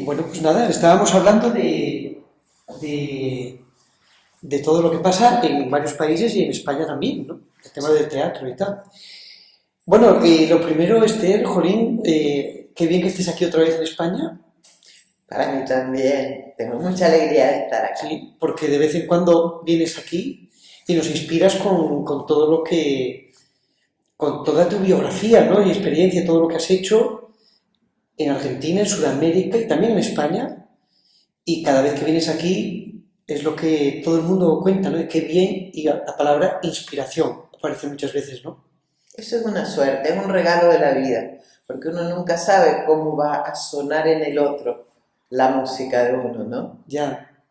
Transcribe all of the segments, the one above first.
Bueno, pues nada, estábamos hablando de todo lo que pasa en varios países y en España también, ¿no? El tema del teatro y tal. Bueno, lo primero, Esther, Jolín, qué bien que estés aquí otra vez en España, Para mí también. Tengo mucha alegría de estar acá. ¿sí? Porque de vez en cuando vienes aquí y nos inspiras con todo lo que, con toda tu biografía, ¿no? Y experiencia, todo lo que has hecho en Argentina, en Sudamérica y también en España. Y cada vez que vienes aquí es lo que todo el mundo cuenta, ¿no? Y qué bien, y la palabra inspiración aparece muchas veces, ¿no? Eso es una suerte, es un regalo de la vida, porque uno nunca sabe cómo va a sonar en el otro la música de uno, ¿no? Ya,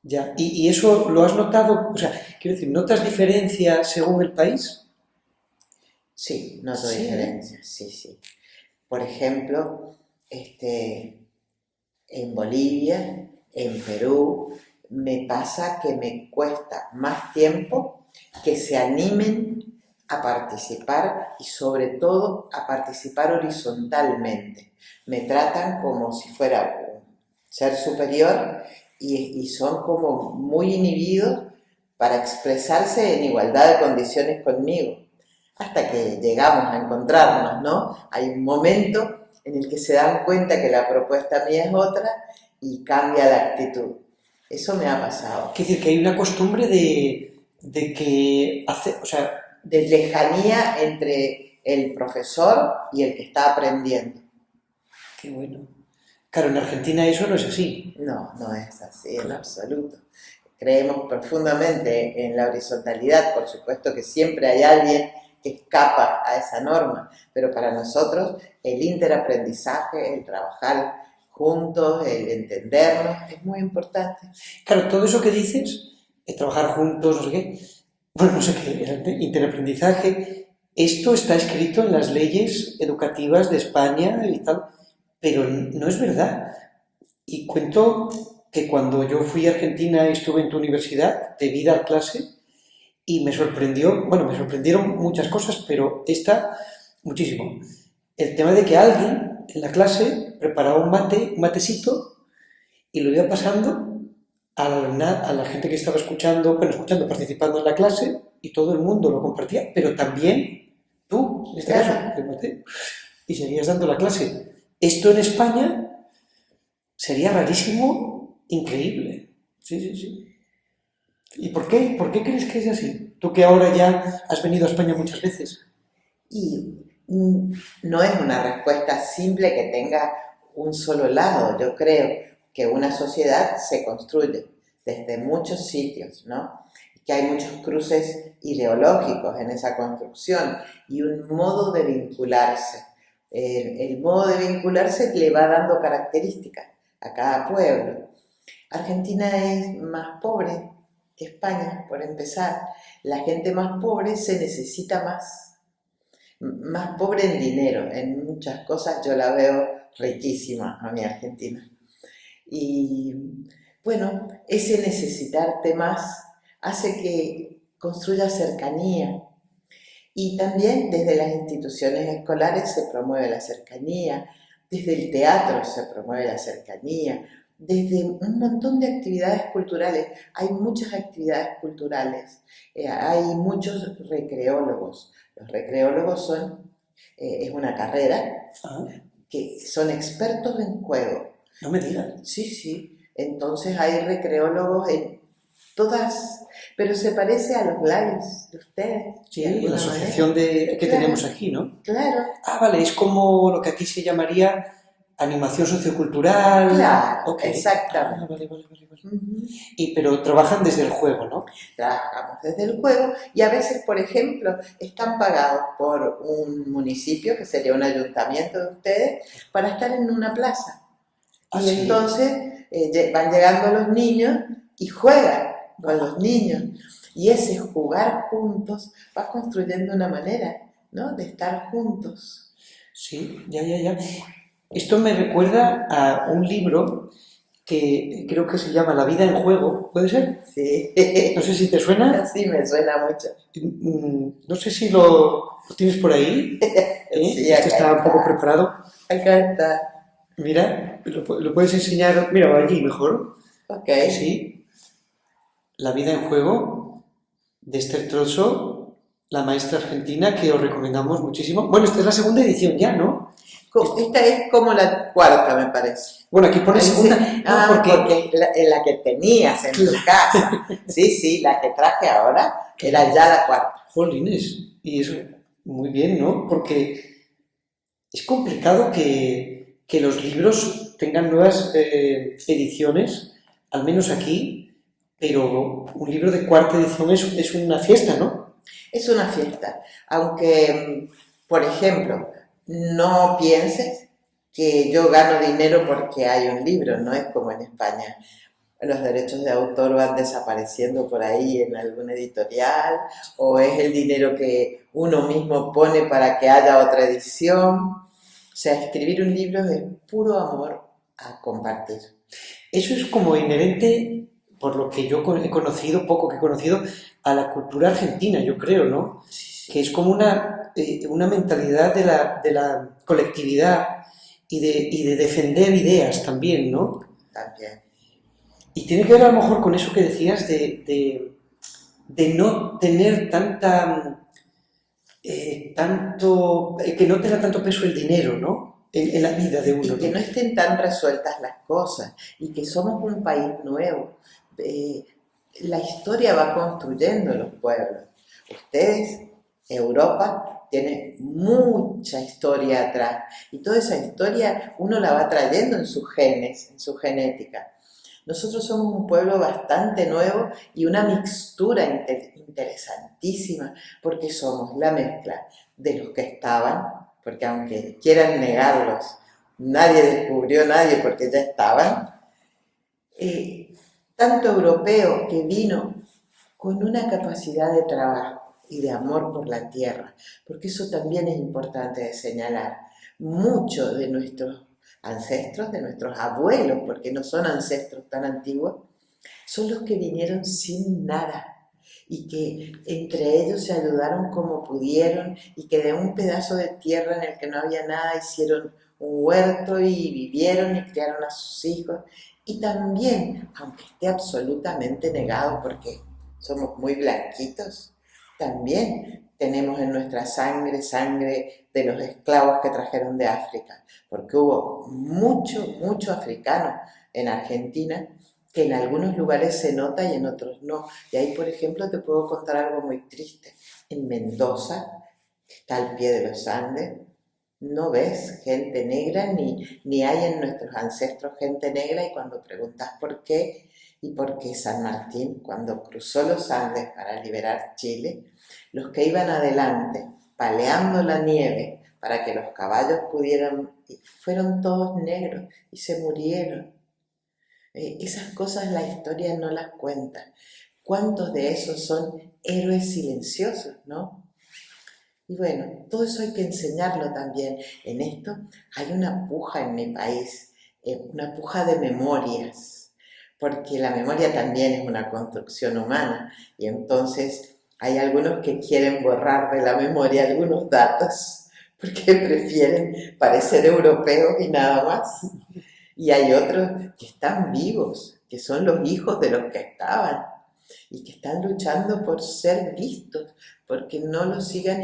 ya. ¿Y eso lo has notado? O sea, quiero decir, ¿notas diferencias según el país? Sí, noto Sí. diferencias, sí, sí. Por ejemplo, en Bolivia, en Perú, me pasa que me cuesta más tiempo que se animen a participar y sobre todo a participar horizontalmente. Me tratan como si fuera un ser superior y son como muy inhibidos para expresarse en igualdad de condiciones conmigo, hasta que llegamos a encontrarnos, ¿no? Hay un momento en el que se dan cuenta que la propuesta mía es otra y cambia la actitud. Eso me ha pasado. Quiere decir que hay una costumbre de que hace, o sea, De lejanía entre el profesor y el que está aprendiendo. qué bueno. Claro, en Argentina eso no es así. No, no es así en Claro. absoluto. Creemos profundamente en la horizontalidad, por supuesto que siempre hay alguien que escapa a esa norma, pero para nosotros el interaprendizaje, el trabajar juntos, el entendernos, es muy importante. Claro, todo eso que dices, trabajar juntos, no sé qué, bueno, no sé qué, interaprendizaje, esto está escrito en las leyes educativas de España y tal, pero no es verdad. Y cuento que cuando yo fui a Argentina y estuve en tu universidad, debí dar clase y me sorprendió, bueno, me sorprendieron muchas cosas, pero esta muchísimo. El tema de que alguien en la clase preparaba un mate, un matecito, y lo iba pasando a la gente que estaba escuchando, bueno, escuchando, participando en la clase, y todo el mundo lo compartía, pero también tú, en este caso, Claro. el mate, y seguías dando la clase. Esto en España sería rarísimo, increíble. Sí, sí, sí. ¿Y por qué? ¿Por qué crees que es así? Tú que ahora ya has venido a España muchas veces. Y no es una respuesta simple que tenga un solo lado. Yo creo que una sociedad se construye desde muchos sitios, ¿no? Que hay muchos cruces ideológicos en esa construcción y un modo de vincularse. El modo de vincularse le va dando características a cada pueblo. Argentina es más pobre que España, por empezar. La gente más pobre se necesita más pobre en dinero, en muchas cosas yo la veo riquísima a mi Argentina. Y bueno, ese necesitarte más hace que construya cercanía. Y también desde las instituciones escolares se promueve la cercanía, desde el teatro se promueve la cercanía, desde un montón de actividades culturales. Hay muchas actividades culturales, hay muchos recreólogos. Los recreólogos es una carrera Ah, que son expertos en juego. no me digas. Sí, sí. Entonces hay recreólogos en todas, pero se parece a los lives de ustedes, Sí, de la alguna asociación manera. que tenemos Claro, aquí, ¿no? claro, Ah, vale, es como lo que aquí se llamaría animación sociocultural. claro, Ok. Ah, exactamente. vale, vale, vale, vale. Ujú. Pero trabajan desde el juego, ¿no? Trabajamos desde el juego y a veces, por ejemplo, están pagados por un municipio, que sería un ayuntamiento de ustedes, para estar en una plaza. Ah, Y sí. entonces van llegando los niños y juegan con los niños. Y ese jugar juntos va construyendo una manera, ¿no? De estar juntos. Sí, ya, ya, ya. Esto me recuerda a un libro que creo que se llama La vida en juego, ¿puede ser? Sí, No sé si te suena. así me suena mucho. No sé si lo tienes por ahí. ¿Eh? Sí, Este acá está un poco está, preparado. acá está. Mira, lo puedes enseñar, mira, allí mejor. Ok. Sí, La vida en juego, de Esther Trozo, la maestra argentina, que os recomendamos muchísimo. Bueno, esta es la segunda edición ya, ¿no? Esta es como la cuarta, me parece. Bueno, aquí pone Ahí segunda. sí. No, Porque es la que tenías en tu casa. Sí, sí, la que traje ahora era ya la cuarta. Jolines, y eso, muy bien, ¿no? Porque es complicado que los libros tengan nuevas ediciones, al menos aquí, pero un libro de cuarta edición es una fiesta, ¿no? Es una fiesta. Aunque, por ejemplo, no pienses que yo gano dinero porque hay un libro, no es como en España. Los derechos de autor van desapareciendo por ahí en alguna editorial, o es el dinero que uno mismo pone para que haya otra edición. O sea, escribir un libro es puro amor a compartir. Eso es como inherente, por lo que yo he conocido, poco que he conocido, a la cultura argentina, yo creo, ¿no? Que es como una mentalidad de la colectividad y de defender ideas también, ¿no? También. Y tiene que ver a lo mejor con eso que decías de no tener que no tenga tanto peso el dinero, ¿no? En la vida de uno, Y que ¿no? no estén tan resueltas las cosas, y que somos un país nuevo. La historia va construyendo los pueblos. Ustedes, Europa, tiene mucha historia atrás, y toda esa historia uno la va trayendo en sus genes, en su genética. Nosotros somos un pueblo bastante nuevo y una mixtura interesantísima, porque somos la mezcla de los que estaban, porque aunque quieran negarlos, nadie descubrió a nadie porque ya estaban, tanto europeo que vino con una capacidad de trabajo y de amor por la tierra, porque eso también es importante de señalar. Muchos de nuestros ancestros, de nuestros abuelos, porque no son ancestros tan antiguos, son los que vinieron sin nada y que entre ellos se ayudaron como pudieron, y que de un pedazo de tierra en el que no había nada hicieron un huerto y vivieron y criaron a sus hijos. Y también, aunque esté absolutamente negado porque somos muy blanquitos, también tenemos en nuestra sangre de los esclavos que trajeron de África, porque hubo mucho africano en Argentina, que en algunos lugares se nota y en otros no. Y ahí, por ejemplo, te puedo contar algo muy triste. En Mendoza, que está al pie de los Andes, no ves gente negra, ni hay en nuestros ancestros gente negra, y cuando preguntas por qué, y porque San Martín, cuando cruzó los Andes para liberar Chile, los que iban adelante, paleando la nieve para que los caballos pudieran, fueron todos negros y se murieron. Esas cosas la historia no las cuenta. ¿Cuántos de esos son héroes silenciosos, no? Y bueno, todo eso hay que enseñarlo también. En esto hay una puja en mi país, una puja de memorias, porque la memoria también es una construcción humana, y entonces hay algunos que quieren borrar de la memoria algunos datos porque prefieren parecer europeos y nada más. Y hay otros que están vivos, que son los hijos de los que estaban, y que están luchando por ser vistos, porque no los sigan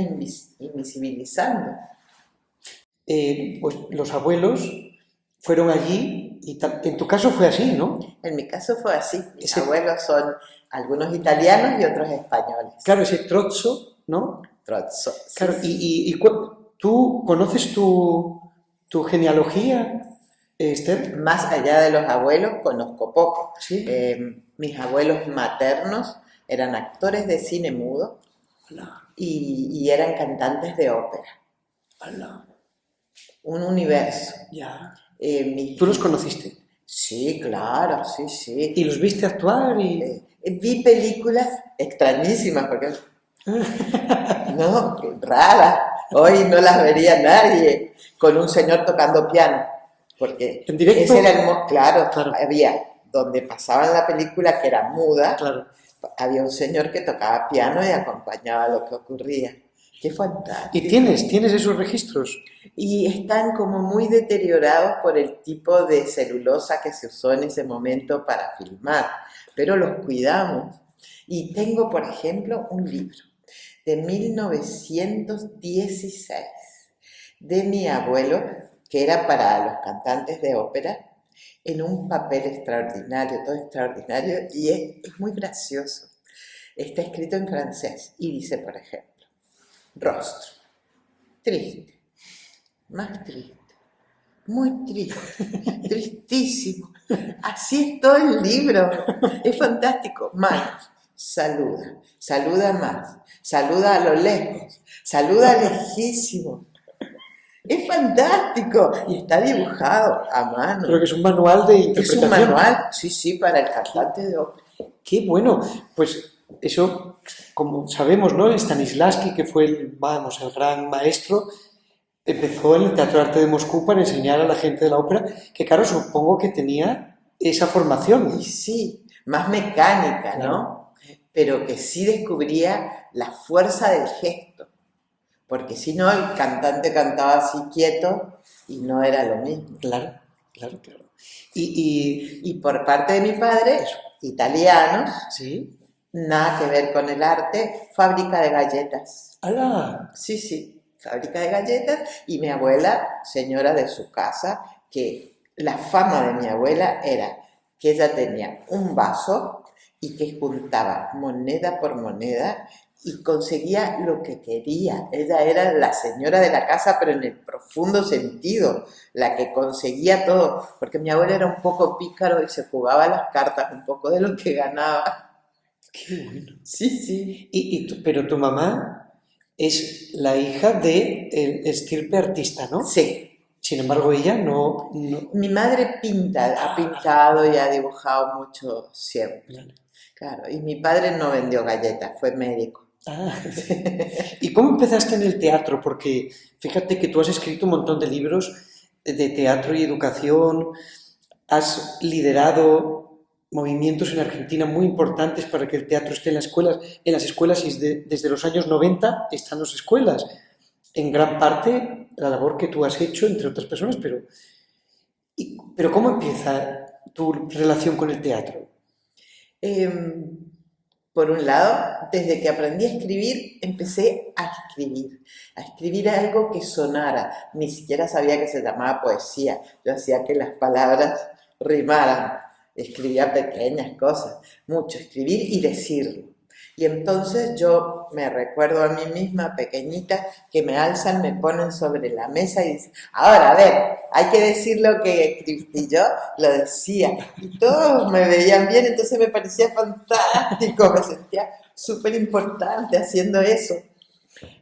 invisibilizando. Pues los abuelos fueron allí y en tu caso fue así, ¿no? En mi caso fue así. Mis abuelos son algunos italianos y otros españoles. Claro, ese Trozzo, ¿no? Trozzo. Claro, sí. ¿Tú conoces tu genealogía, Esther? Más allá de los abuelos, conozco poco. Sí. Mis abuelos maternos eran actores de cine mudo y eran cantantes de ópera. Hola. Un universo. Ya. Eh, ¿Tú los conociste? Sí, claro, sí, sí. ¿Y los viste actuar? Vi películas extrañísimas, porque no, raras. Hoy no las vería nadie con un señor tocando piano, porque ¿En directo? ese era claro, había donde pasaban la película, que era muda, claro. Había un señor que tocaba piano y acompañaba lo que ocurría. Qué ¿Y fantástico. tienes esos registros? Y están como muy deteriorados por el tipo de celulosa que se usó en ese momento para filmar, pero los cuidamos. Y tengo, por ejemplo, un libro de 1916 de mi abuelo, que era para los cantantes de ópera, en un papel extraordinario, todo extraordinario, y es muy gracioso. Está escrito en francés y dice, por ejemplo, rostro, triste, más triste, muy triste, tristísimo. Así es todo el libro, es fantástico. Manos, saluda, saluda más, saluda a lo lejos, saluda lejísimo. Es fantástico y está dibujado a mano. Creo que es un manual de Es un interpretación. manual, sí, para el cantante de ópera. Qué bueno. Pues eso, como sabemos, ¿no? Stanislavski, que fue el gran maestro, empezó en el Teatro de Arte de Moscú para enseñar a la gente de la ópera, que claro, supongo que tenía esa formación. Y sí, más mecánica, ¿no? Pero que sí descubría la fuerza del gesto, porque si no el cantante cantaba así quieto y no era lo mismo. Claro. Y Y por parte de mi padre, eso, italianos, ¿sí? nada que ver con el arte, fábrica de galletas. ¡Hala! Sí, fábrica de galletas. Y mi abuela, señora de su casa, que la fama de mi abuela era que ella tenía un vaso y que juntaba moneda por moneda y conseguía lo que quería. Ella era la señora de la casa, pero en el profundo sentido, la que conseguía todo, porque mi abuela era un poco pícaro y se jugaba las cartas un poco de lo que ganaba. ¡Qué bueno! Sí. Pero tu mamá es la hija de el estirpe artista, ¿no? Sí. Sin embargo, ella no. Mi madre pinta, ha pintado y ha dibujado mucho siempre. Claro, y mi padre no vendió galletas, fue médico. Ah. ¿Y cómo empezaste en el teatro? Porque fíjate que tú has escrito un montón de libros de teatro y educación, has liderado movimientos en Argentina muy importantes para que el teatro esté en las escuelas y desde los años 90 están las escuelas. En gran parte la labor que tú has hecho, entre otras personas, pero ¿cómo empieza tu relación con el teatro? Por un lado, desde que aprendí a escribir, empecé a escribir algo que sonara. Ni siquiera sabía que se llamaba poesía. Yo hacía que las palabras rimaran. Escribía pequeñas cosas, mucho, escribir y decirlo. Y entonces yo me recuerdo a mí misma, pequeñita, que me alzan, me ponen sobre la mesa y dicen, ahora, a ver, hay que decir lo que escribiste. Y yo lo decía. Y todos me veían bien, entonces me parecía fantástico, me sentía súper importante haciendo eso.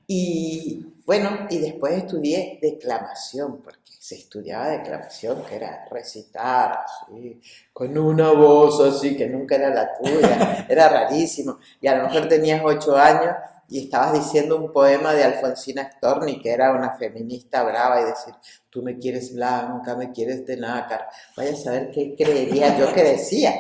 Y bueno, y después estudié declamación, porque se estudiaba declamación, que era recitar así, con una voz así que nunca era la tuya, era rarísimo. Y a lo mejor tenías 8 años y estabas diciendo un poema de Alfonsina Storni, que era una feminista brava, y decir, tú me quieres blanca, me quieres de nácar. Vaya a saber qué creería yo que decía.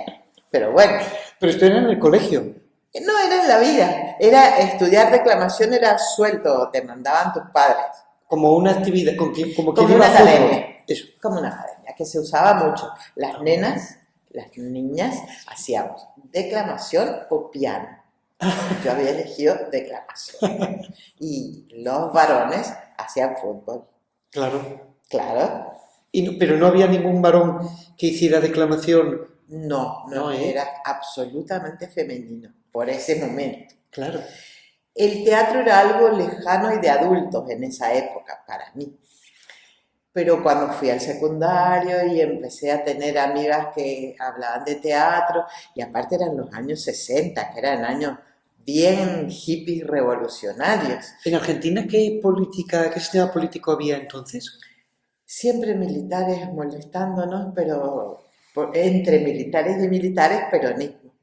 Pero bueno. Pero esto era en el colegio. No, era en la vida. Era estudiar declamación, era suelto, te mandaban tus padres. Como una actividad, como que Como una lleva fútbol. academia. Eso. Como una academia, que se usaba mucho. Las nenas, las niñas, hacíamos declamación o piano. Yo había elegido declamación. Y los varones hacían fútbol. Claro. Claro. Pero no había ningún varón que hiciera declamación. No, ¿eh? era absolutamente femenino por ese momento. Claro. El teatro era algo lejano y de adultos en esa época, para mí. Pero cuando fui al secundario y empecé a tener amigas que hablaban de teatro, y aparte eran los años 60, que eran años bien hippies revolucionarios. ¿En Argentina qué sistema político había entonces? Siempre militares molestándonos, pero entre militares y militares, peronismo.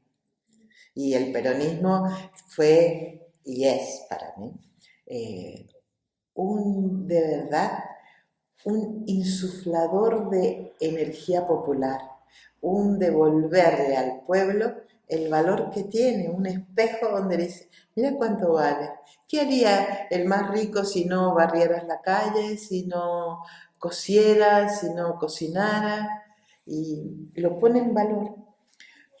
Y el peronismo fue y es para mí de verdad, un insuflador de energía popular, un devolverle al pueblo el valor que tiene, un espejo donde dice, mira cuánto vale. ¿Qué haría el más rico si no barrieras la calle, si no cosieras, si no cocinaras? Y lo pone en valor.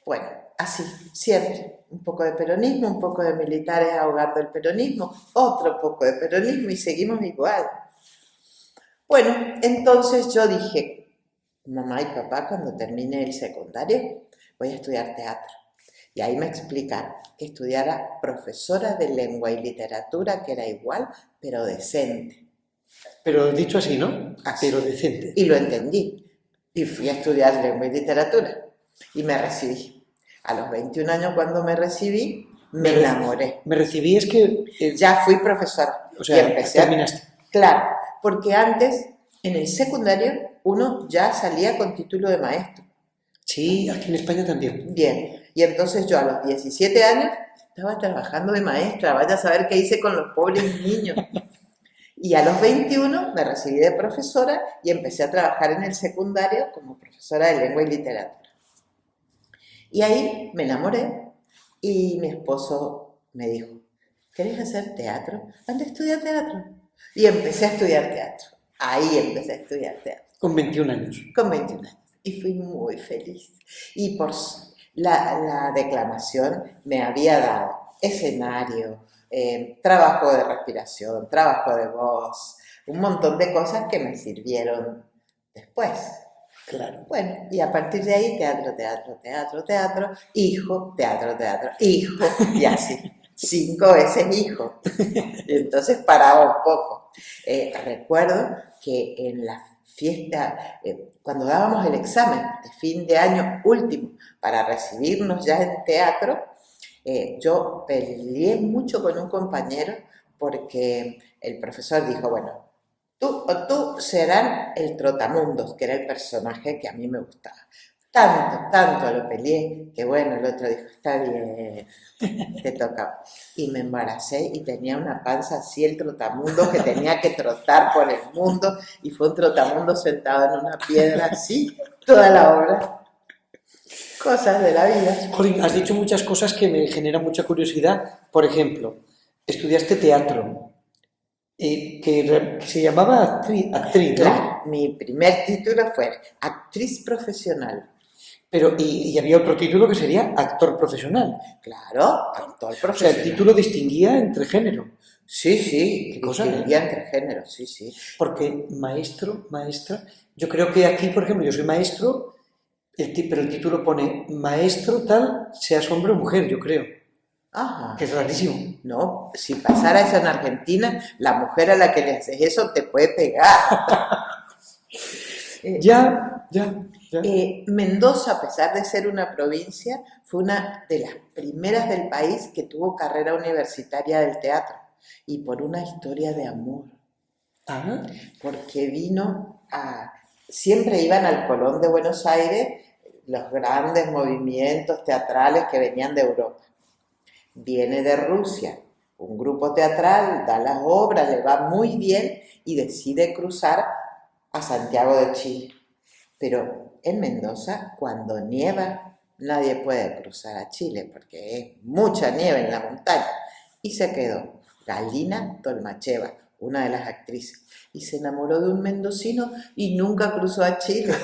Bueno, así, siempre. Un poco de peronismo, un poco de militares ahogando el peronismo, otro poco de peronismo y seguimos igual. Bueno, entonces yo dije, mamá y papá, cuando termine el secundario, voy a estudiar teatro. Y ahí me explicaron que estudiara profesora de lengua y literatura, que era igual, pero decente. Pero dicho así, ¿no? Así. Pero decente. Y lo entendí. Y fui a estudiar lengua y literatura. Y me recibí. A los 21 años, cuando me recibí, me enamoré. Me recibí es que... Ya fui profesora. O sea, y empecé terminaste. Claro, porque antes, en el secundario, uno ya salía con título de maestro. Sí, aquí en España también. Bien. Y entonces yo a los 17 años estaba trabajando de maestra. Vaya a saber qué hice con los pobres niños. Y a los 21 me recibí de profesora y empecé a trabajar en el secundario como profesora de lengua y literatura. Y ahí me enamoré y mi esposo me dijo, ¿querés hacer teatro? Anda a estudiar teatro. Y empecé a estudiar teatro. Ahí empecé a estudiar teatro. Con 21 años. Con 21 años. Y fui muy feliz. Y por la declamación me había dado escenario, trabajo de respiración, trabajo de voz, un montón de cosas que me sirvieron después. Claro. Bueno, y a partir de ahí, teatro, teatro, teatro, teatro, hijo, teatro, teatro, hijo, y así, 5 veces hijo. Y entonces paraba un poco. Recuerdo que en la fiesta, cuando dábamos el examen de fin de año último para recibirnos ya en teatro, yo peleé mucho con un compañero porque el profesor dijo, bueno, tú o tú serán el Trotamundos, que era el personaje que a mí me gustaba. Tanto lo peleé, que bueno, el otro dijo, está bien, te toca. Y me embaracé y tenía una panza así, el Trotamundo, que tenía que trotar por el mundo, y fue un Trotamundo sentado en una piedra así, toda la obra. Cosas de la vida. Jolín, has dicho muchas cosas que me generan mucha curiosidad. Por ejemplo, estudiaste teatro, que se llamaba actriz, ¿no? Claro, mi primer título fue actriz profesional. Pero, y había otro título que sería actor profesional. Claro, actor profesional. O sea, el título distinguía entre género. Sí, ¿Qué cosa? distinguía entre géneros, sí. Porque maestro, maestra, yo creo que aquí, por ejemplo, yo soy maestro, pero el título pone maestro tal, seas hombre o mujer, yo creo. Ajá. Que es rarísimo. No, si pasara eso en Argentina, la mujer a la que le haces eso te puede pegar. Ya. Mendoza, a pesar de ser una provincia, fue una de las primeras del país que tuvo carrera universitaria del teatro, y por una historia de amor. Ah. Porque siempre iban al Colón de Buenos Aires los grandes movimientos teatrales que venían de Europa. Viene de Rusia, un grupo teatral, da las obras, le va muy bien y decide cruzar a Santiago de Chile. Pero en Mendoza, cuando nieva, nadie puede cruzar a Chile porque es mucha nieve en la montaña. Y se quedó Galina Tolmacheva, una de las actrices, y se enamoró de un mendocino y nunca cruzó a Chile.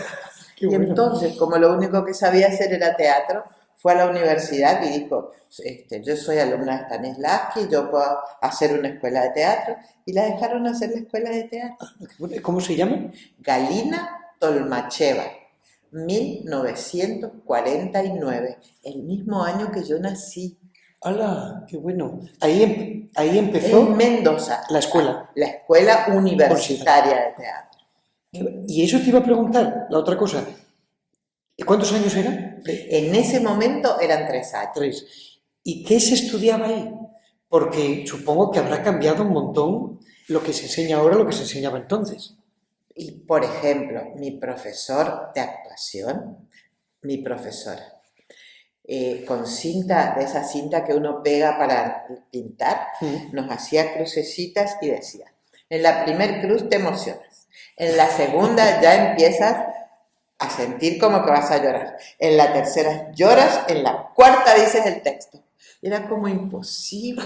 Y bueno, entonces, como lo único que sabía hacer era teatro, fue a la universidad y dijo, yo soy alumna de Stanislavski, yo puedo hacer una escuela de teatro, y la dejaron hacer la escuela de teatro. ¿Cómo se llama? Galina Tolmacheva, 1949, el mismo año que yo nací. ¡Hala! ¡Qué bueno! Ahí empezó en Mendoza, la escuela. La escuela universitaria de teatro. Y eso te iba a preguntar, la otra cosa. ¿Cuántos años eran? En ese momento eran 3 años. 3. ¿Y qué se estudiaba ahí? Porque supongo que habrá cambiado un montón lo que se enseña ahora, lo que se enseñaba entonces. Y, por ejemplo, mi profesor de actuación, mi profesora, con cinta, de esa cinta que uno pega para pintar, nos hacía crucecitas y decía, en la primer cruz te emocionas, en la segunda ya empiezas a sentir como que vas a llorar. En la tercera lloras, en la cuarta dices el texto. Era como imposible,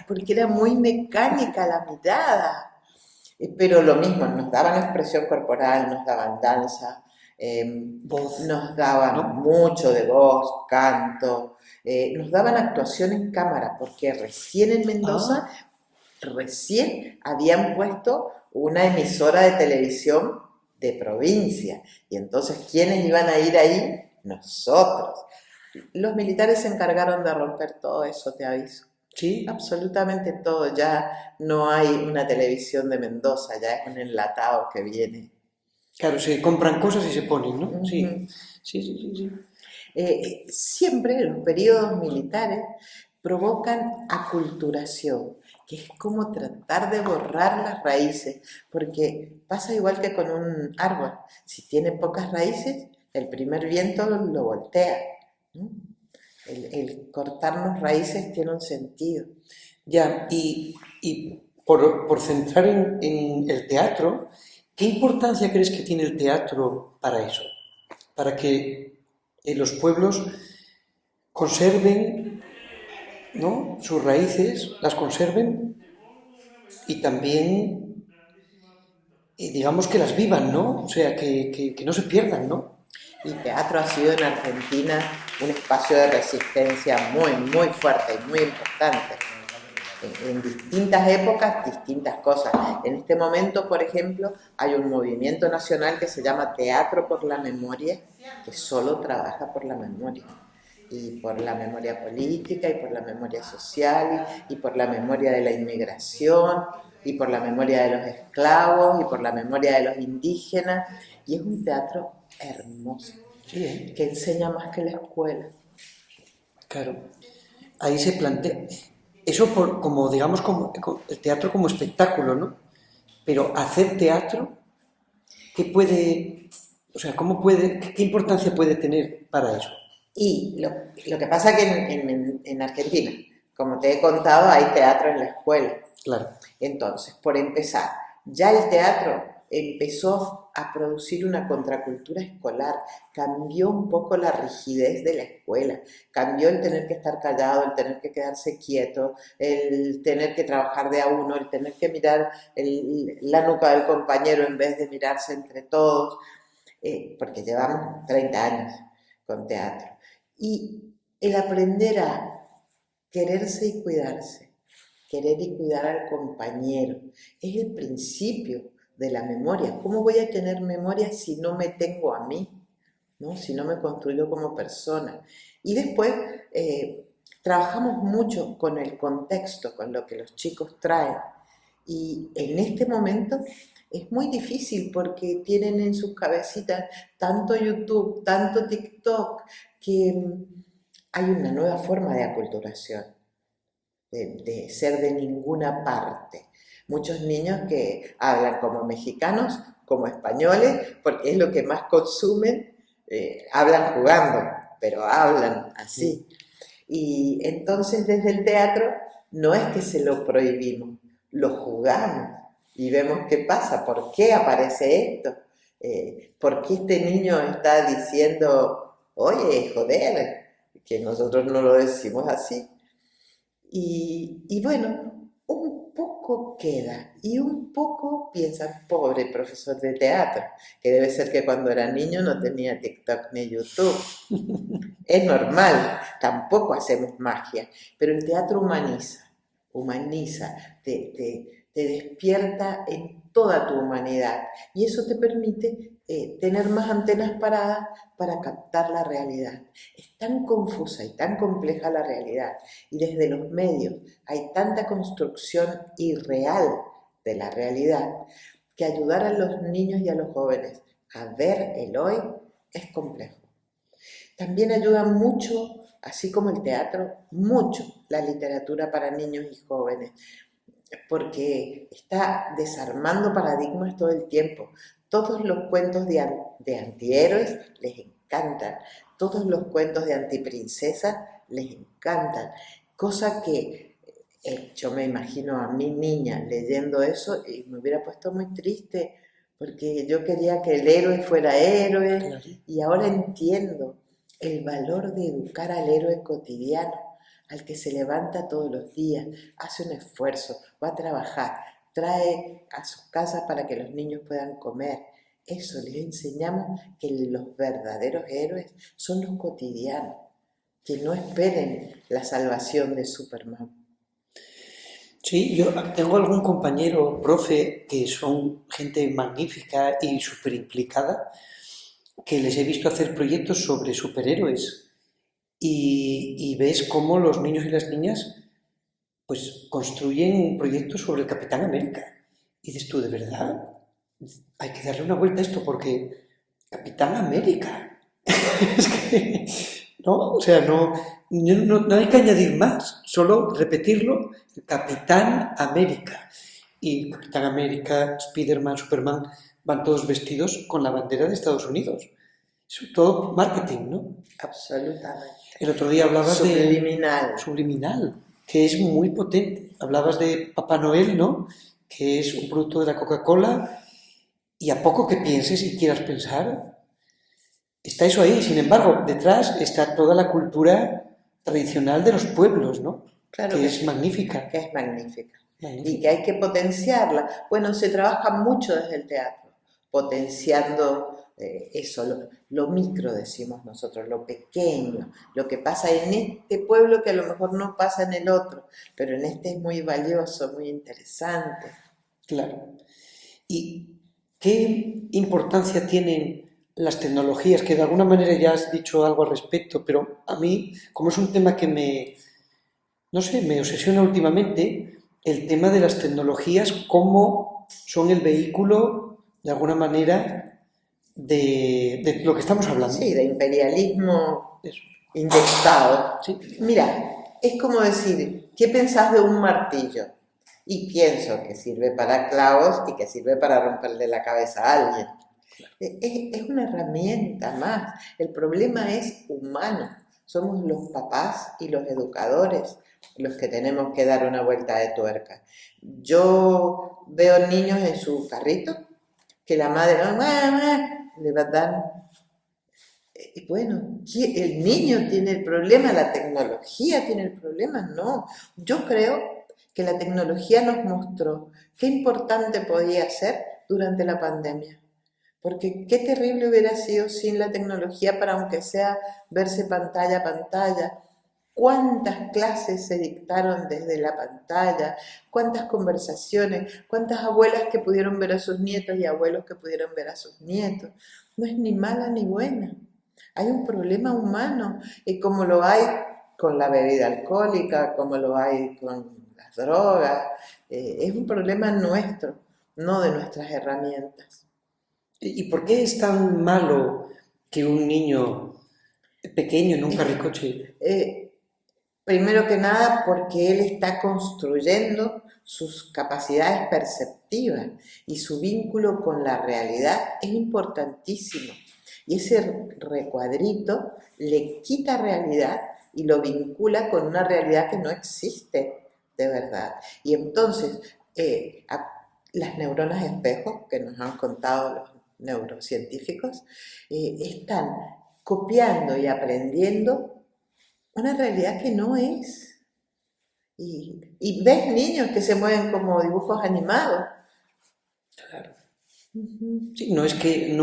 porque era muy mecánica la mirada. Pero lo mismo, nos daban expresión corporal, nos daban danza, Voz, nos daban ¿no? mucho de voz, canto, nos daban actuación en cámara, porque recién en Mendoza, Ah, recién habían puesto una emisora de televisión de provincia. Y entonces, ¿quiénes iban a ir ahí? Nosotros. Los militares se encargaron de romper todo eso, te aviso. sí, Absolutamente todo, ya no hay una televisión de Mendoza, ya es un enlatado que viene. claro, se compran cosas y se ponen, ¿no? Sí, Ujú. sí, sí, sí, sí. Siempre los periodos militares provocan aculturación, que es como tratar de borrar las raíces, porque pasa igual que con un árbol. Si tiene pocas raíces, el primer viento lo voltea, ¿no? El cortarnos raíces tiene un sentido. Ya, y por centrar en el teatro, ¿qué importancia crees que tiene el teatro para eso? Para que los pueblos conserven, ¿no? Sus raíces, las conserven y también, digamos que las vivan, ¿no? O sea, que no se pierdan, ¿no? El teatro ha sido en Argentina un espacio de resistencia muy, muy fuerte y muy importante. En distintas épocas, distintas cosas. En este momento, por ejemplo, hay un movimiento nacional que se llama Teatro por la Memoria, que solo trabaja por la memoria. Y por la memoria política, y por la memoria social, y por la memoria de la inmigración, y por la memoria de los esclavos, y por la memoria de los indígenas. Y es un teatro hermoso, Sí, ¿eh? que enseña más que la escuela. Claro. Ahí se plantea. Eso como, digamos, como el teatro como espectáculo, ¿no? Pero hacer teatro, ¿qué puede, o sea, cómo puede, qué importancia puede tener para eso? Y lo que pasa es que en Argentina, como te he contado, hay teatro en la escuela. Claro, Entonces, por empezar, ya el teatro empezó a producir una contracultura escolar, cambió un poco la rigidez de la escuela, cambió el tener que estar callado, el tener que quedarse quieto, el tener que trabajar de a uno, el tener que mirar la nuca del compañero en vez de mirarse entre todos, porque llevamos 30 años con teatro. Y el aprender a quererse y cuidarse, querer y cuidar al compañero, es el principio de la memoria. ¿Cómo voy a tener memoria si no me tengo a mí? ¿No? Si no me construyo como persona. Y después trabajamos mucho con el contexto, con lo que los chicos traen. Y en este momento es muy difícil porque tienen en sus cabecitas tanto YouTube, tanto TikTok, que hay una nueva forma de aculturación, de ser de ninguna parte. Muchos niños que hablan como mexicanos, como españoles, porque es lo que más consumen, hablan jugando, pero hablan sí, así. Y entonces desde el teatro no es que se lo prohibimos, lo jugamos y vemos qué pasa, por qué aparece esto, por qué este niño está diciendo, oye, joder, que nosotros no lo decimos así. Y bueno, un poco queda y un poco piensan, pobre profesor de teatro, que debe ser que cuando era niño no tenía TikTok ni YouTube. Es normal, tampoco hacemos magia, pero el teatro humaniza, te despierta en toda tu humanidad y eso te permite tener más antenas paradas para captar la realidad. Es tan confusa y tan compleja la realidad y desde los medios hay tanta construcción irreal de la realidad que ayudar a los niños y a los jóvenes a ver el hoy es complejo. También ayuda mucho, así como el teatro, mucho la literatura para niños y jóvenes, porque está desarmando paradigmas todo el tiempo. Todos los cuentos de antihéroes les encantan, todos los cuentos de antiprincesas les encantan, cosa que yo me imagino a mi niña leyendo eso y me hubiera puesto muy triste porque yo quería que el héroe fuera héroe Claro. y ahora entiendo el valor de educar al héroe cotidiano, al que se levanta todos los días, hace un esfuerzo, va a trabajar, trae a su casa para que los niños puedan comer. Eso les enseñamos, que los verdaderos héroes son los cotidianos, que no esperen la salvación de Superman. Sí, yo tengo algún compañero, profe, que son gente magnífica y súper implicada, que les he visto hacer proyectos sobre superhéroes y ves cómo los niños y las niñas pues construyen un proyecto sobre el Capitán América. Y dices tú, de verdad, hay que darle una vuelta a esto porque Capitán América. Es que, ¿no? O sea, no hay que añadir más, solo repetirlo, Capitán América. Y Capitán América, Spiderman, Superman, van todos vestidos con la bandera de Estados Unidos. Es todo marketing, ¿no? Absolutamente. El otro día hablabas de Subliminal. subliminal, que es muy potente. Hablabas de Papá Noel, ¿no? Que es un producto de la Coca-Cola y a poco que pienses y quieras pensar, está eso ahí. Sin embargo, detrás está toda la cultura tradicional de los pueblos, ¿no? Claro Que que es sí, magnífica. que es magnífica y Magnífica. que hay que potenciarla. Bueno, se trabaja mucho desde el teatro, potenciando eso, lo micro decimos nosotros, lo pequeño, lo que pasa en este pueblo que a lo mejor no pasa en el otro, pero en este es muy valioso, muy interesante. Claro. ¿Y qué importancia tienen las tecnologías? Que de alguna manera ya has dicho algo al respecto, pero a mí, como es un tema que no sé, me obsesiona últimamente, el tema de las tecnologías, cómo son el vehículo, de alguna manera, de lo que estamos hablando. Sí, de imperialismo Eso, inyectado. sí, Mira, es como decir, ¿qué pensás de un martillo? Y pienso que sirve para clavos y que sirve para romperle la cabeza a alguien. Es una herramienta más. El problema es humano. Somos los papás y los educadores los que tenemos que dar una vuelta de tuerca. Yo veo niños en su carrito que la madre le va a dar. Bueno, ¿el niño tiene el problema? ¿La tecnología tiene el problema? No. Yo creo que la tecnología nos mostró qué importante podía ser durante la pandemia. Porque qué terrible hubiera sido sin la tecnología para, aunque sea, verse pantalla a pantalla. ¿Cuántas clases se dictaron desde la pantalla? ¿Cuántas conversaciones? ¿Cuántas abuelas que pudieron ver a sus nietos y abuelos que pudieron ver a sus nietos? No es ni mala ni buena. Hay un problema humano, y como lo hay con la bebida alcohólica, como lo hay con las drogas, es un problema nuestro, no de nuestras herramientas. ¿Y por qué es tan malo que un niño pequeño en un carricoche? Primero que nada, porque él está construyendo sus capacidades perceptivas y su vínculo con la realidad es importantísimo. Y ese recuadrito le quita realidad y lo vincula con una realidad que no existe de verdad. Y entonces, las neuronas espejo, que nos han contado los neurocientíficos, están copiando y aprendiendo una realidad que no es. Y ves niños que se mueven como dibujos animados. Claro. Uh-huh. Sí, no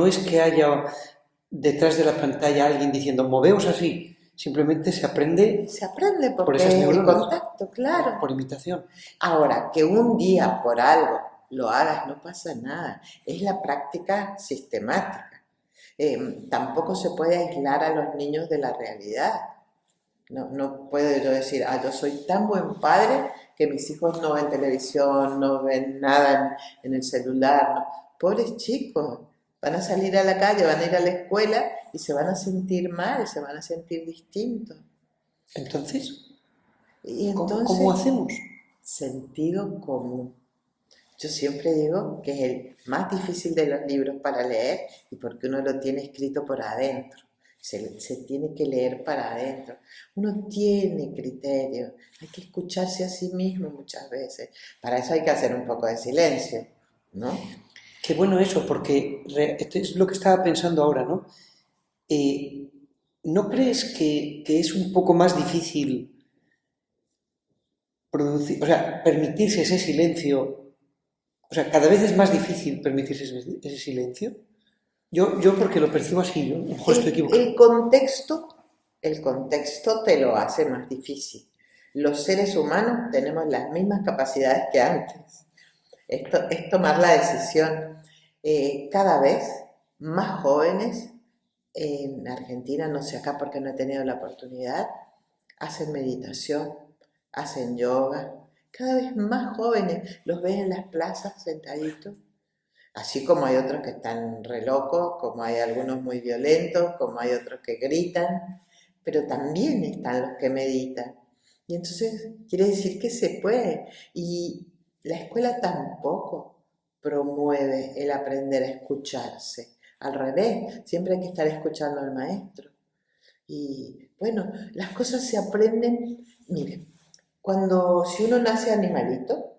es que haya detrás de la pantalla alguien diciendo moveos así, simplemente se aprende Se aprende por porque esas es el neuronas, contacto, claro. por imitación. Ahora, que un día por algo lo hagas no pasa nada. Es la práctica sistemática. Tampoco se puede aislar a los niños de la realidad. No puedo yo decir, yo soy tan buen padre que mis hijos no ven televisión, no ven nada en el celular. No. Pobres chicos, van a salir a la calle, van a ir a la escuela y se van a sentir mal, se van a sentir distintos. Entonces, Y ¿cómo entonces, hacemos? sentido común. Yo siempre digo que es el más difícil de los libros para leer y porque uno lo tiene escrito por adentro. Se tiene que leer para adentro. Uno tiene criterio, hay que escucharse a sí mismo muchas veces. Para eso hay que hacer un poco de silencio, ¿no? Qué bueno eso, porque esto es lo que estaba pensando ahora, ¿no? Eh, ¿No crees que es un poco más difícil producir, o sea, permitirse ese silencio? O sea, cada vez es más difícil permitirse ese silencio. Yo porque lo percibo así, yo a lo mejor estoy El, equivocado. el contexto, el contexto te lo hace más difícil. Los seres humanos tenemos las mismas capacidades que antes. Esto es tomar la decisión. Cada vez más jóvenes en Argentina, no sé acá porque no he tenido la oportunidad, hacen meditación, hacen yoga. Cada vez más jóvenes los ves en las plazas sentaditos. Así como hay otros que están re locos, como hay algunos muy violentos, como hay otros que gritan, pero también están los que meditan. Y entonces quiere decir que se puede. Y la escuela tampoco promueve el aprender a escucharse. Al revés, siempre hay que estar escuchando al maestro. Y bueno, las cosas se aprenden, miren, si uno nace animalito,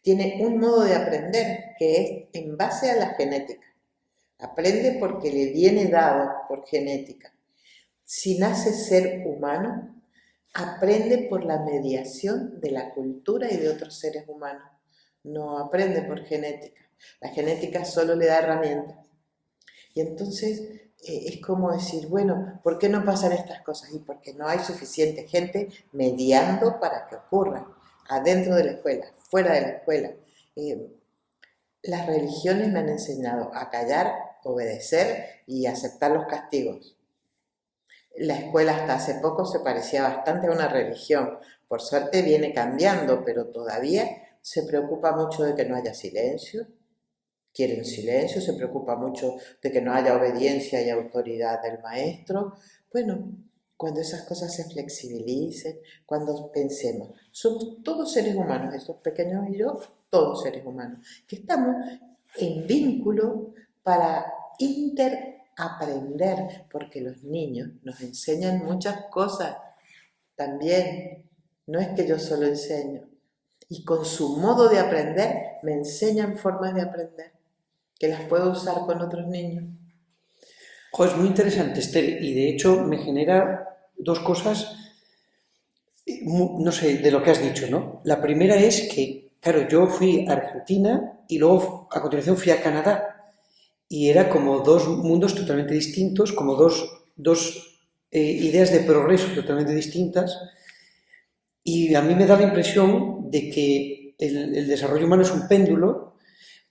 tiene un modo de aprender que es en base a la genética. Aprende porque le viene dado por genética. Si nace ser humano, aprende por la mediación de la cultura y de otros seres humanos. No aprende por genética. La genética solo le da herramientas. Y entonces es como decir, bueno, ¿por qué no pasan estas cosas? Y porque no hay suficiente gente mediando para que ocurran, adentro de la escuela, fuera de la escuela. Eh, las religiones me han enseñado a callar, obedecer y aceptar los castigos. La escuela hasta hace poco se parecía bastante a una religión. Por suerte viene cambiando, pero todavía se preocupa mucho de que no haya silencio, quieren silencio, se preocupa mucho de que no haya obediencia y autoridad del maestro. Bueno, cuando esas cosas se flexibilicen, cuando pensemos, somos todos seres humanos, esos pequeños y yo, todos seres humanos, que estamos en vínculo para interaprender, porque los niños nos enseñan muchas cosas también. No es que yo solo enseño. Y con su modo de aprender, me enseñan formas de aprender que las puedo usar con otros niños. Es muy interesante, Esther, y de hecho me genera dos cosas, no sé, de lo que has dicho, ¿no? La primera es que, claro, yo fui a Argentina y luego a continuación fui a Canadá y era como dos mundos totalmente distintos, como dos ideas de progreso totalmente distintas y a mí me da la impresión de que el desarrollo humano es un péndulo,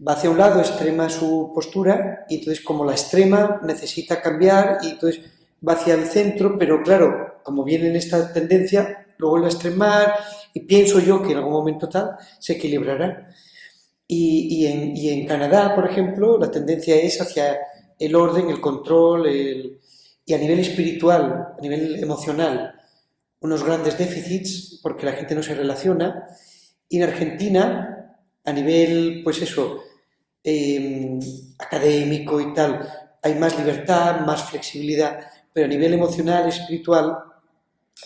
va hacia un lado, extrema su postura, y entonces como la extrema necesita cambiar, y entonces va hacia el centro, pero claro, como viene en esta tendencia, lo vuelve a extremar, y pienso yo que en algún momento tal se equilibrará. Y en Canadá, por ejemplo, la tendencia es hacia el orden, el control, y a nivel espiritual, a nivel emocional, unos grandes déficits porque la gente no se relaciona. Y en Argentina, a nivel, pues eso, académico y tal, hay más libertad, más flexibilidad, pero a nivel emocional, espiritual,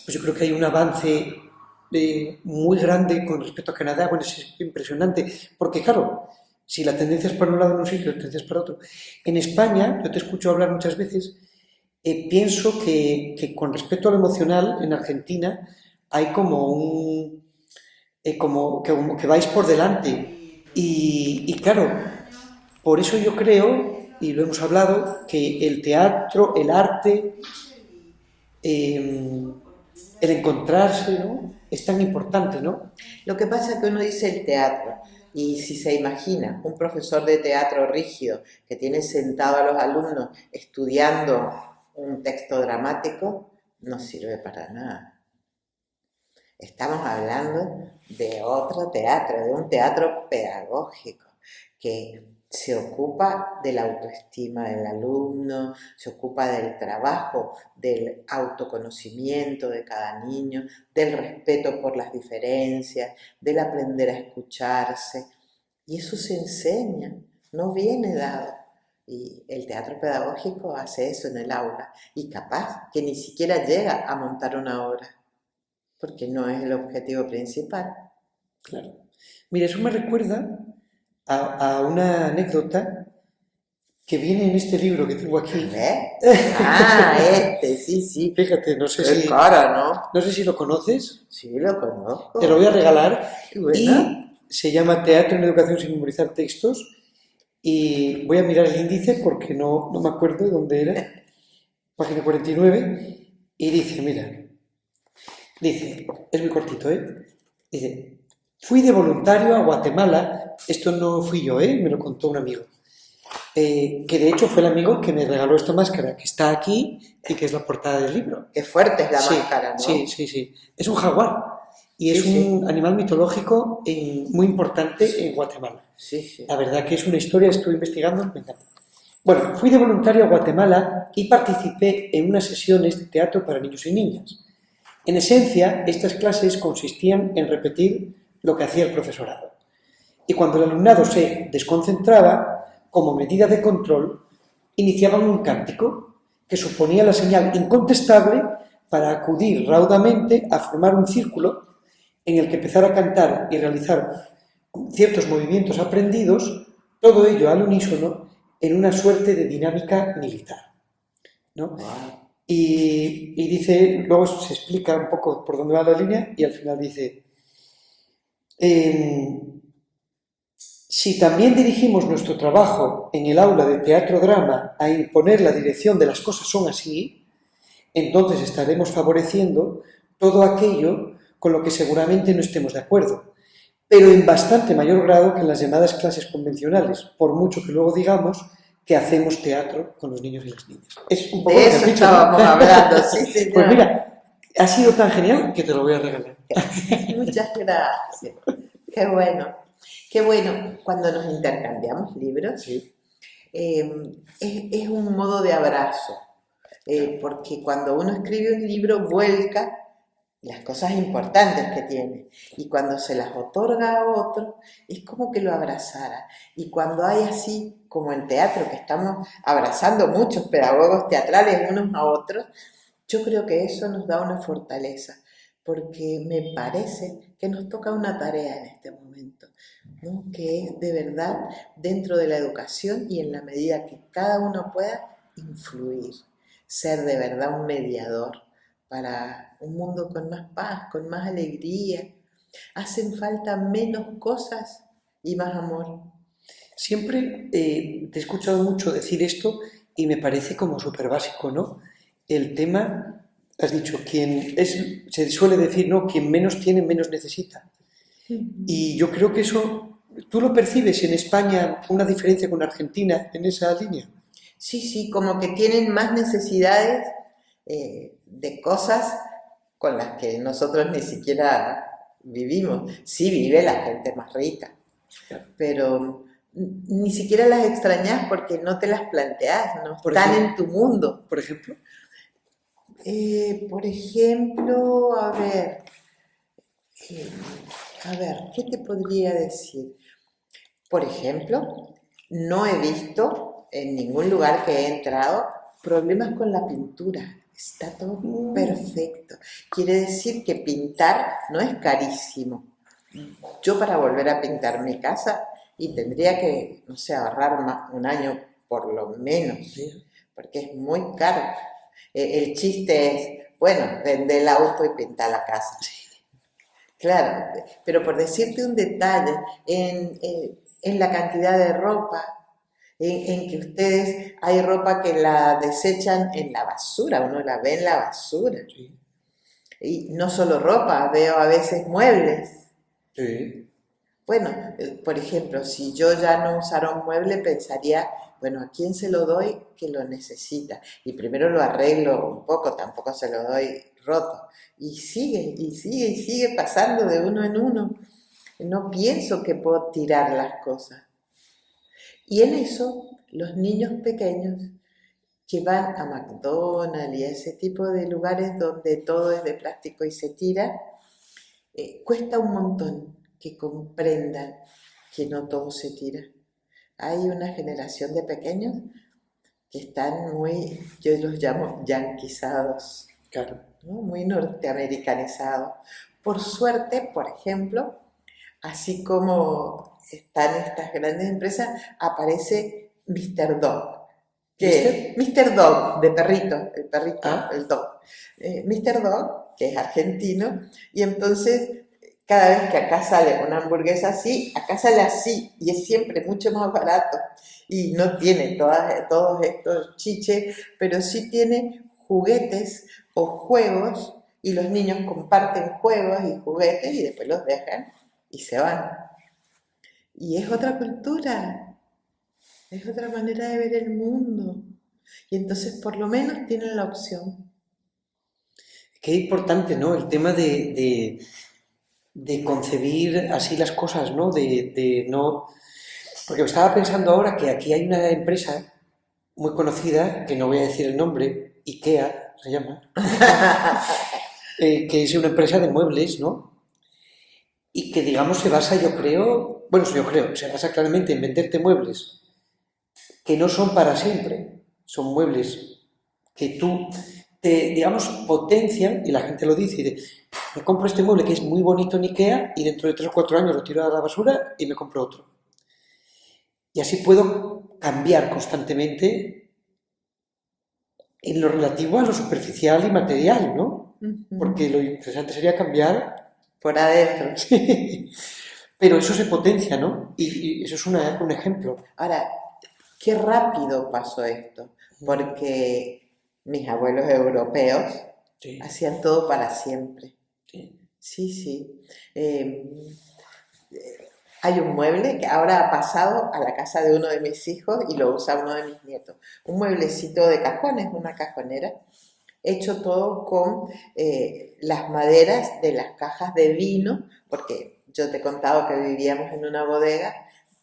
pues yo creo que hay un avance muy grande con respecto a Canadá. Bueno, es impresionante, porque claro, si la tendencia es para un lado en un sitio, la tendencia es para otro. En España, yo te escucho hablar muchas veces, pienso que con respecto a lo emocional, en Argentina hay como como que vais por delante. Y claro, por eso yo creo, y lo hemos hablado, que el teatro, el arte, el encontrarse, ¿no? Es tan importante, ¿no? Lo que pasa es que uno dice el teatro, y si se imagina un profesor de teatro rígido que tiene sentado a los alumnos estudiando un texto dramático, no sirve para nada. Estamos hablando de otro teatro, de un teatro pedagógico que se ocupa de la autoestima del alumno, se ocupa del trabajo, del autoconocimiento de cada niño, del respeto por las diferencias, del aprender a escucharse. Y eso se enseña, no viene dado. Y el teatro pedagógico hace eso en el aula y capaz que ni siquiera llega a montar una obra porque no es el objetivo principal. Claro. Mira, eso me recuerda a una anécdota que viene en este libro que tengo aquí. ¿Ves? Ah, sí, sí. Fíjate, no sé Qué si, cara, ¿no? no sé si lo conoces, Sí, lo conozco. te lo voy a regalar. Y bueno, Y se llama Teatro en Educación sin memorizar textos. Y voy a mirar el índice porque no me acuerdo dónde era. Página 49. Y dice, mira, dice, es muy cortito, ¿eh? Dice, fui de voluntario a Guatemala. Esto no fui yo, ¿eh? Me lo contó un amigo. Que de hecho fue el amigo que me regaló esta máscara, que está aquí y que es la portada del libro. qué fuerte es la Sí, máscara, ¿no? sí. Es un jaguar y es Sí, un animal mitológico muy importante en Guatemala. sí. La verdad que es una historia, estuve investigando, me encanta. Bueno, fui de voluntario a Guatemala y participé en unas sesiones de teatro para niños y niñas. En esencia, estas clases consistían en repetir lo que hacía el profesorado. Y cuando el alumnado se desconcentraba, como medida de control, iniciaban un cántico que suponía la señal incontestable para acudir raudamente a formar un círculo en el que empezar a cantar y realizar ciertos movimientos aprendidos, todo ello al unísono en una suerte de dinámica militar, ¿no? Wow. Y dice, luego se explica un poco por dónde va la línea y al final dice, si también dirigimos nuestro trabajo en el aula de teatro-drama a imponer la dirección de las cosas son así, entonces estaremos favoreciendo todo aquello con lo que seguramente no estemos de acuerdo, pero en bastante mayor grado que en las llamadas clases convencionales, por mucho que luego digamos que hacemos teatro con los niños y las niñas. Es un poco De lo que eso has dicho, estábamos ¿no? hablando, sí, señor. Pues mira, ha sido tan genial que te lo voy a regalar. Muchas gracias. Qué bueno. Qué bueno. Cuando nos intercambiamos libros, Sí. es un modo de abrazo, porque cuando uno escribe un libro vuelca las cosas importantes que tiene y cuando se las otorga a otro es como que lo abrazara. Y cuando hay así como en teatro que estamos abrazando muchos pedagogos teatrales unos a otros, yo creo que eso nos da una fortaleza, porque me parece que nos toca una tarea en este momento, ¿no? Que es de verdad dentro de la educación y en la medida que cada uno pueda influir, ser de verdad un mediador para un mundo con más paz, con más alegría. Hacen falta menos cosas y más amor. Siempre te he escuchado mucho decir esto y me parece como súper básico, ¿no? El tema, has dicho, se suele decir, ¿no? Quien menos tiene, menos necesita. Y yo creo que eso, ¿tú lo percibes en España una diferencia con Argentina en esa línea? Sí, como que tienen más necesidades de cosas con las que nosotros ni siquiera vivimos. Sí vive la gente más rica, pero ni siquiera las extrañas porque no te las planteas, no Por están ejemplo, en tu mundo. por ejemplo, Por ejemplo, eh, a ver, ¿qué te podría decir? Por ejemplo, no he visto en ningún lugar que he entrado problemas con la pintura. Está todo perfecto. Quiere decir que pintar no es carísimo. Yo para volver a pintar mi casa y tendría que, no sé, ahorrar un año por lo menos, porque es muy caro. El chiste es, bueno, vende el auto y pinta la casa. Claro, pero por decirte un detalle, en la cantidad de ropa, en que ustedes hay ropa que la desechan en la basura, uno la ve en la basura. sí, Y no solo ropa, veo a veces muebles. sí, Bueno, por ejemplo, si yo ya no usara un mueble, pensaría, bueno, ¿a quién se lo doy que lo necesita? Y primero lo arreglo un poco, tampoco se lo doy roto. Y sigue pasando de uno en uno. No pienso que puedo tirar las cosas. Y en eso, los niños pequeños que van a McDonald's y a ese tipo de lugares donde todo es de plástico y se tira, cuesta un montón que comprendan que no todo se tira. Hay una generación de pequeños que están muy, yo los llamo yanquizados, claro. ¿no? Muy norteamericanizados. Por suerte, por ejemplo, así como están estas grandes empresas, aparece Mr. Dog. que Mr. Dog, de perrito, el perrito, Ah, el dog. Mr. Dog, que es argentino, y entonces cada vez que acá sale una hamburguesa así, acá sale así, y es siempre mucho más barato, y no tiene todos estos chiches, pero sí tiene juguetes o juegos, y los niños comparten juegos y juguetes, y después los dejan y se van. Y es otra cultura, es otra manera de ver el mundo. Y entonces por lo menos tienen la opción. qué importante, ¿no? El tema de concebir así las cosas, ¿no? De no... Porque estaba pensando ahora que aquí hay una empresa muy conocida, que no voy a decir el nombre, IKEA se llama, que es una empresa de muebles, ¿no? Y que, digamos, se basa, yo creo, bueno, yo creo, se basa claramente en venderte muebles que no son para siempre, son muebles que tú, digamos, potencian, y la gente lo dice, y me compro este mueble que es muy bonito en IKEA y dentro de 3 o 4 años lo tiro a la basura y me compro otro. Y así puedo cambiar constantemente en lo relativo a lo superficial y material, ¿no? Porque lo interesante sería cambiar por adentro. Pero eso se potencia, ¿no? Y eso es un ejemplo. Ahora, qué rápido pasó esto, porque mis abuelos europeos Sí, hacían todo para siempre. sí. Sí, sí. Hay un mueble que ahora ha pasado a la casa de uno de mis hijos y lo usa uno de mis nietos. Un mueblecito de cajones, una cajonera, hecho todo con las maderas de las cajas de vino, porque yo te he contado que vivíamos en una bodega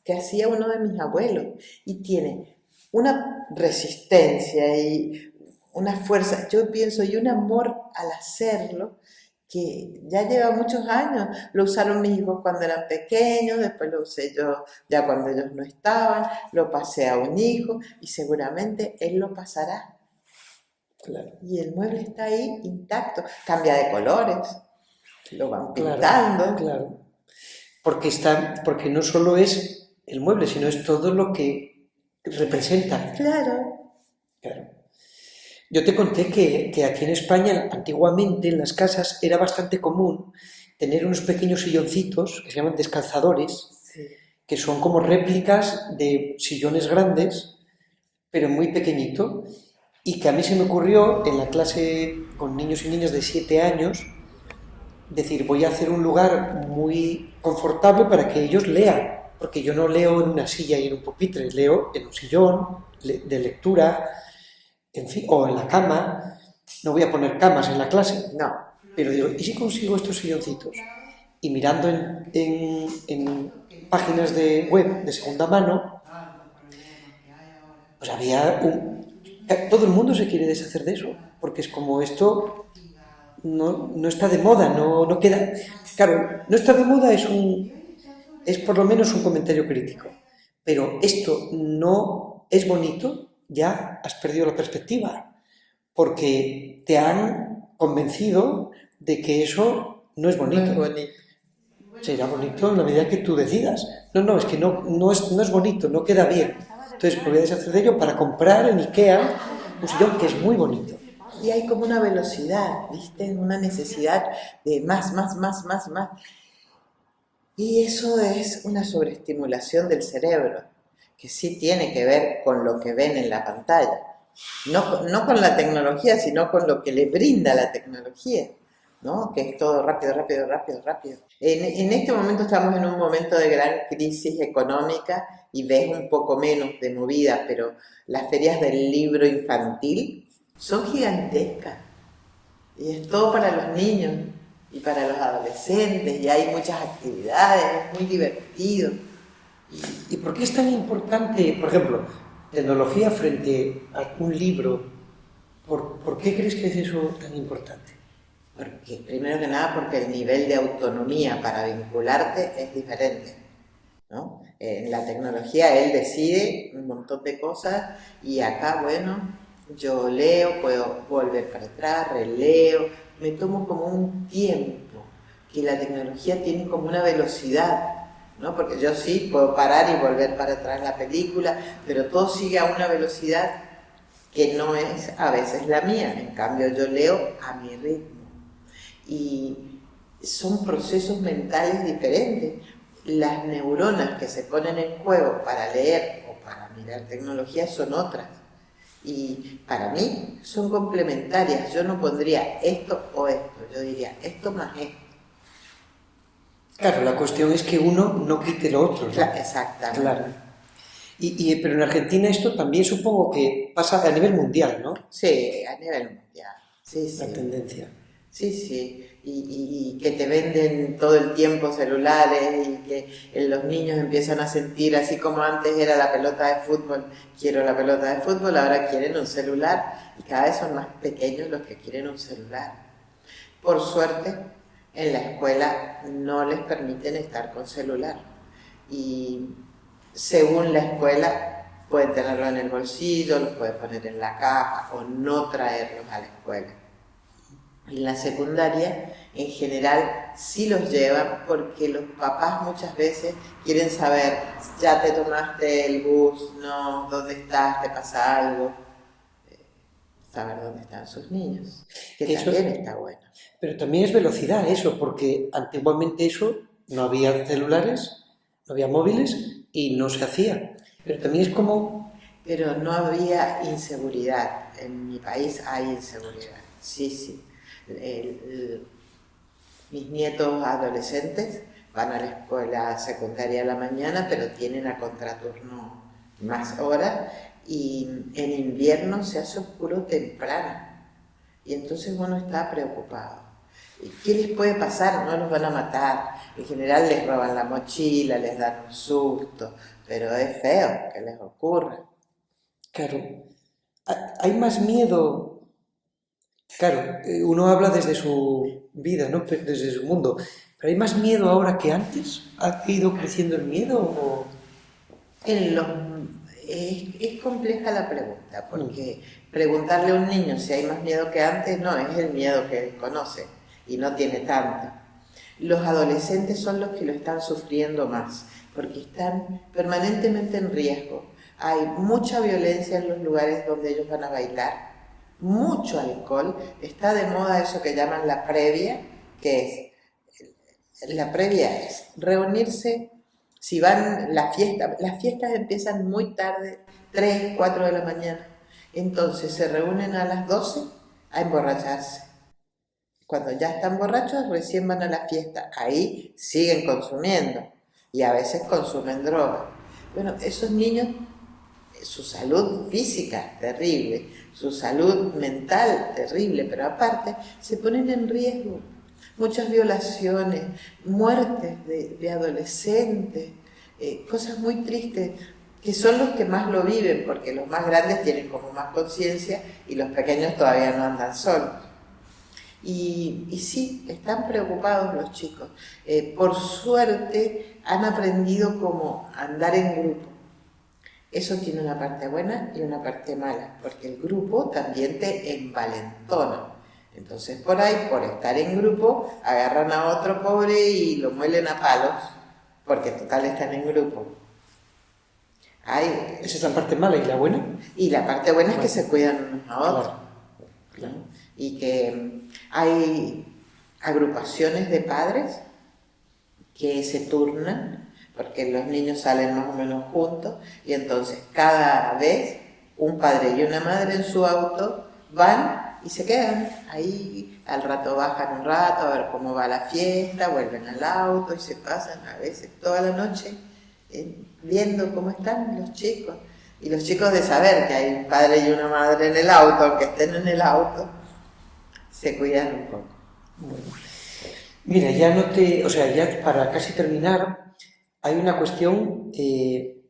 que hacía uno de mis abuelos y tiene una resistencia y una fuerza, yo pienso, y un amor al hacerlo que ya lleva muchos años. Lo usaron mis hijos cuando eran pequeños, después lo usé yo ya cuando ellos no estaban, lo pasé a un hijo y seguramente él lo pasará. Claro. Y el mueble está ahí intacto, cambia de colores, lo van pintando. Claro, claro. Porque no solo es el mueble, sino es todo lo que representa. Claro. Claro. Yo te conté que aquí en España, antiguamente en las casas, era bastante común tener unos pequeños silloncitos que se llaman descalzadores, Sí. que son como réplicas de sillones grandes, pero muy pequeñito, y que a mí se me ocurrió en la clase con niños y niñas de 7 años, decir, voy a hacer un lugar muy confortable para que ellos lean, porque yo no leo en una silla y en un pupitre, leo en un sillón de lectura, en fin, o en la cama. No voy a poner camas en la clase, No. pero digo, ¿y si consigo estos silloncitos? Y mirando en páginas de web de segunda mano, pues había todo el mundo se quiere deshacer de eso, porque es como esto no está de moda, no queda... Claro, no está de moda es por lo menos un comentario crítico, pero esto no es bonito, ya has perdido la perspectiva, porque te han convencido de que eso no es bonito. No es bonito. Será bonito en la medida que tú decidas. No, es que no es bonito, no queda bien. Entonces me voy a deshacer de ello para comprar en IKEA un sillón que es muy bonito. Y hay como una velocidad, ¿viste? Una necesidad de más. Y eso es una sobreestimulación del cerebro, que sí tiene que ver con lo que ven en la pantalla. No con la tecnología, sino con lo que le brinda la tecnología, ¿no? Que es todo rápido. En este momento estamos en un momento de gran crisis económica y ves un poco menos de movida, pero las ferias del libro infantil son gigantescas y es todo para los niños y para los adolescentes y hay muchas actividades, es muy divertido. ¿Y por qué es tan importante, por ejemplo, tecnología frente a un libro? ¿Por qué crees que es eso tan importante? Porque, primero que nada, porque el nivel de autonomía para vincularte es diferente, ¿no? En la tecnología él decide un montón de cosas y acá, bueno, yo leo, puedo volver para atrás, releo, me tomo como un tiempo, que la tecnología tiene como una velocidad, ¿no? Porque yo sí puedo parar y volver para atrás la película, pero todo sigue a una velocidad que no es a veces la mía. En cambio, yo leo a mi ritmo. Y son procesos mentales diferentes. Las neuronas que se ponen en juego para leer o para mirar tecnología son otras. Y para mí son complementarias. Yo no pondría esto o esto, yo diría esto más esto. Claro, la cuestión es que uno no quite lo otro, ¿no? Exactamente. Claro. Pero en Argentina esto también supongo que pasa a nivel mundial, ¿no? Sí, a nivel mundial. Sí, La sí. tendencia. Sí, sí. Y que te venden todo el tiempo celulares y que los niños empiezan a sentir, así como antes era la pelota de fútbol, quiero la pelota de fútbol, ahora quieren un celular y cada vez son más pequeños los que quieren un celular. Por suerte, en la escuela no les permiten estar con celular y según la escuela pueden tenerlo en el bolsillo, los pueden poner en la caja o no traerlos a la escuela. En la secundaria, en general, sí los llevan porque los papás muchas veces quieren saber, ya te tomaste el bus, no, dónde estás, te pasa algo, saber dónde están sus niños, que Eso, también está bueno. pero también es velocidad eso, porque antiguamente eso no había celulares, no había móviles y no se hacía. Pero también es como... Pero no había inseguridad, en mi país hay inseguridad, sí, sí. Mis nietos adolescentes van a la escuela secundaria a la mañana, pero tienen a contraturno más horas y en invierno se hace oscuro temprano y entonces uno está preocupado. ¿Qué les puede pasar? No los van a matar. En general les roban la mochila, les dan un susto, pero es feo que les ocurra. Claro, hay más miedo. Claro, uno habla desde su vida, ¿no? Desde su mundo. ¿Pero hay más miedo ahora que antes? ¿Ha ido creciendo el miedo o...? Es compleja la pregunta, porque preguntarle a un niño si hay más miedo que antes, no, es el miedo que él conoce y no tiene tanto. Los adolescentes son los que lo están sufriendo más, porque están permanentemente en riesgo. Hay mucha violencia en los lugares donde ellos van a bailar, mucho alcohol, está de moda eso que llaman la previa, la previa es reunirse, si van las fiestas empiezan muy tarde, 3, 4 de la mañana, entonces se reúnen a las 12 a emborracharse. Cuando ya están borrachos recién van a la fiesta, ahí siguen consumiendo y a veces consumen droga. Bueno, esos niños, su salud física terrible, su salud mental terrible, pero aparte se ponen en riesgo. Muchas violaciones, muertes de adolescentes, cosas muy tristes, que son los que más lo viven, porque los más grandes tienen como más conciencia y los pequeños todavía no andan solos. Y sí, están preocupados los chicos. Por suerte han aprendido cómo andar en grupo. Eso tiene una parte buena y una parte mala, porque el grupo también te envalentona. Entonces por ahí, por estar en grupo, agarran a otro pobre y lo muelen a palos, porque total están en grupo. Esa es la parte mala, ¿y la buena? Y la parte buena es que se cuidan unos a otros. Claro. Y que hay agrupaciones de padres que se turnan, porque los niños salen más o menos juntos, y entonces cada vez un padre y una madre en su auto van y se quedan ahí, al rato bajan un rato a ver cómo va la fiesta, vuelven al auto y se pasan a veces toda la noche viendo cómo están los chicos. Y los chicos, de saber que hay un padre y una madre en el auto, aunque estén en el auto, se cuidan un poco. Bueno. Mira, ya para casi terminar, hay una cuestión que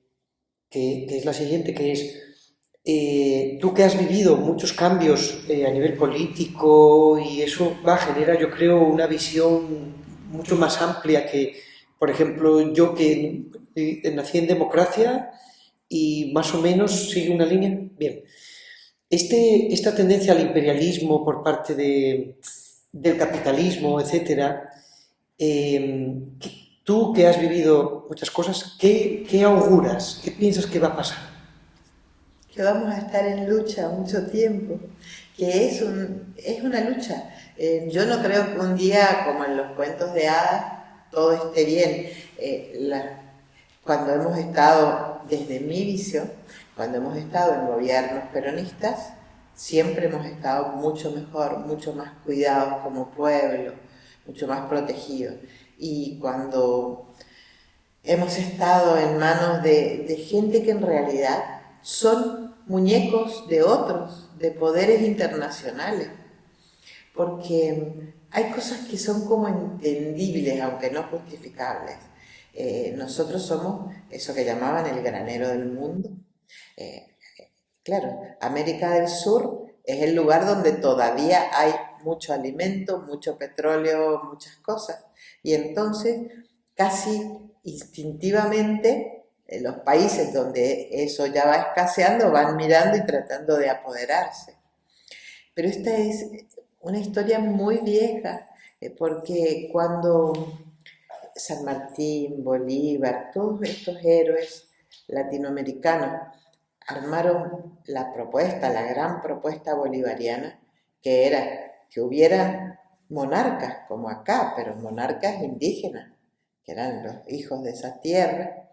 es la siguiente, que es, tú que has vivido muchos cambios a nivel político y eso genera, yo creo, una visión mucho más amplia que, por ejemplo, yo que nací en democracia y más o menos sigue una línea. Bien, esta tendencia al imperialismo por parte del capitalismo, etcétera, tú que has vivido muchas cosas, ¿qué auguras? ¿Qué piensas que va a pasar? que vamos a estar en lucha mucho tiempo, que es una lucha. Yo no creo que un día, como en los cuentos de hadas, todo esté bien. Cuando hemos estado, desde mi visión, cuando hemos estado en gobiernos peronistas, siempre hemos estado mucho mejor, mucho más cuidados como pueblo, mucho más protegidos. Y cuando hemos estado en manos de gente que en realidad son muñecos de otros, de poderes internacionales, porque hay cosas que son como entendibles, aunque no justificables. Nosotros somos eso que llamaban el granero del mundo. Eh, claro, América del Sur es el lugar donde todavía hay mucho alimento, mucho petróleo, muchas cosas. Y entonces, casi instintivamente, los países donde eso ya va escaseando van mirando y tratando de apoderarse. Pero esta es una historia muy vieja, porque cuando San Martín, Bolívar, todos estos héroes latinoamericanos armaron la propuesta, la gran propuesta bolivariana, que era que hubiera monarcas como acá, pero monarcas indígenas, que eran los hijos de esa tierra,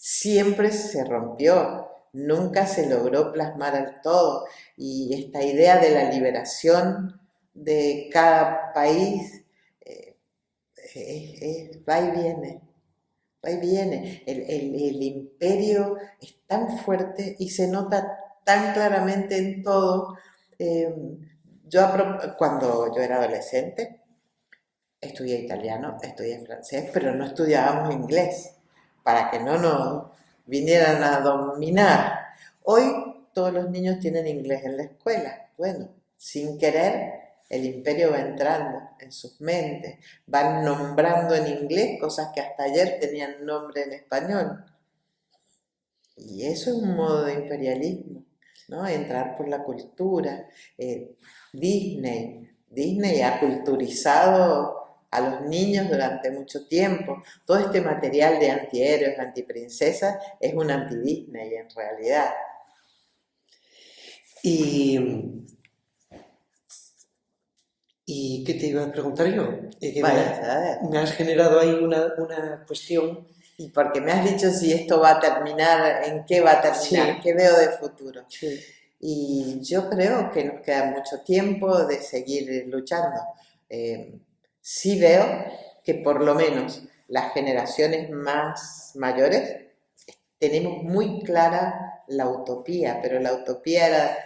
siempre se rompió, nunca se logró plasmar al todo, y esta idea de la liberación de cada país va y viene, va y viene. El imperio es tan fuerte y se nota tan claramente en todo. Eh, cuando yo era adolescente, estudié italiano, estudié francés, pero no estudiábamos inglés, para que no nos vinieran a dominar. Hoy todos los niños tienen inglés en la escuela. Bueno, sin querer, el imperio va entrando en sus mentes, van nombrando en inglés cosas que hasta ayer tenían nombre en español. Y eso es un modo de imperialismo, ¿no? Entrar por la cultura. Disney ha culturizado a los niños durante mucho tiempo. Todo este material de antihéroes, antiprincesas, es un anti-Disney en realidad. ¿Y qué te iba a preguntar yo? Que Vaya, me has generado ahí una cuestión. y porque me has dicho si esto va a terminar, en qué va a terminar, Sí, qué veo de futuro. sí. Y yo creo que nos queda mucho tiempo de seguir luchando. Sí veo que por lo menos las generaciones más mayores tenemos muy clara la utopía, pero la utopía era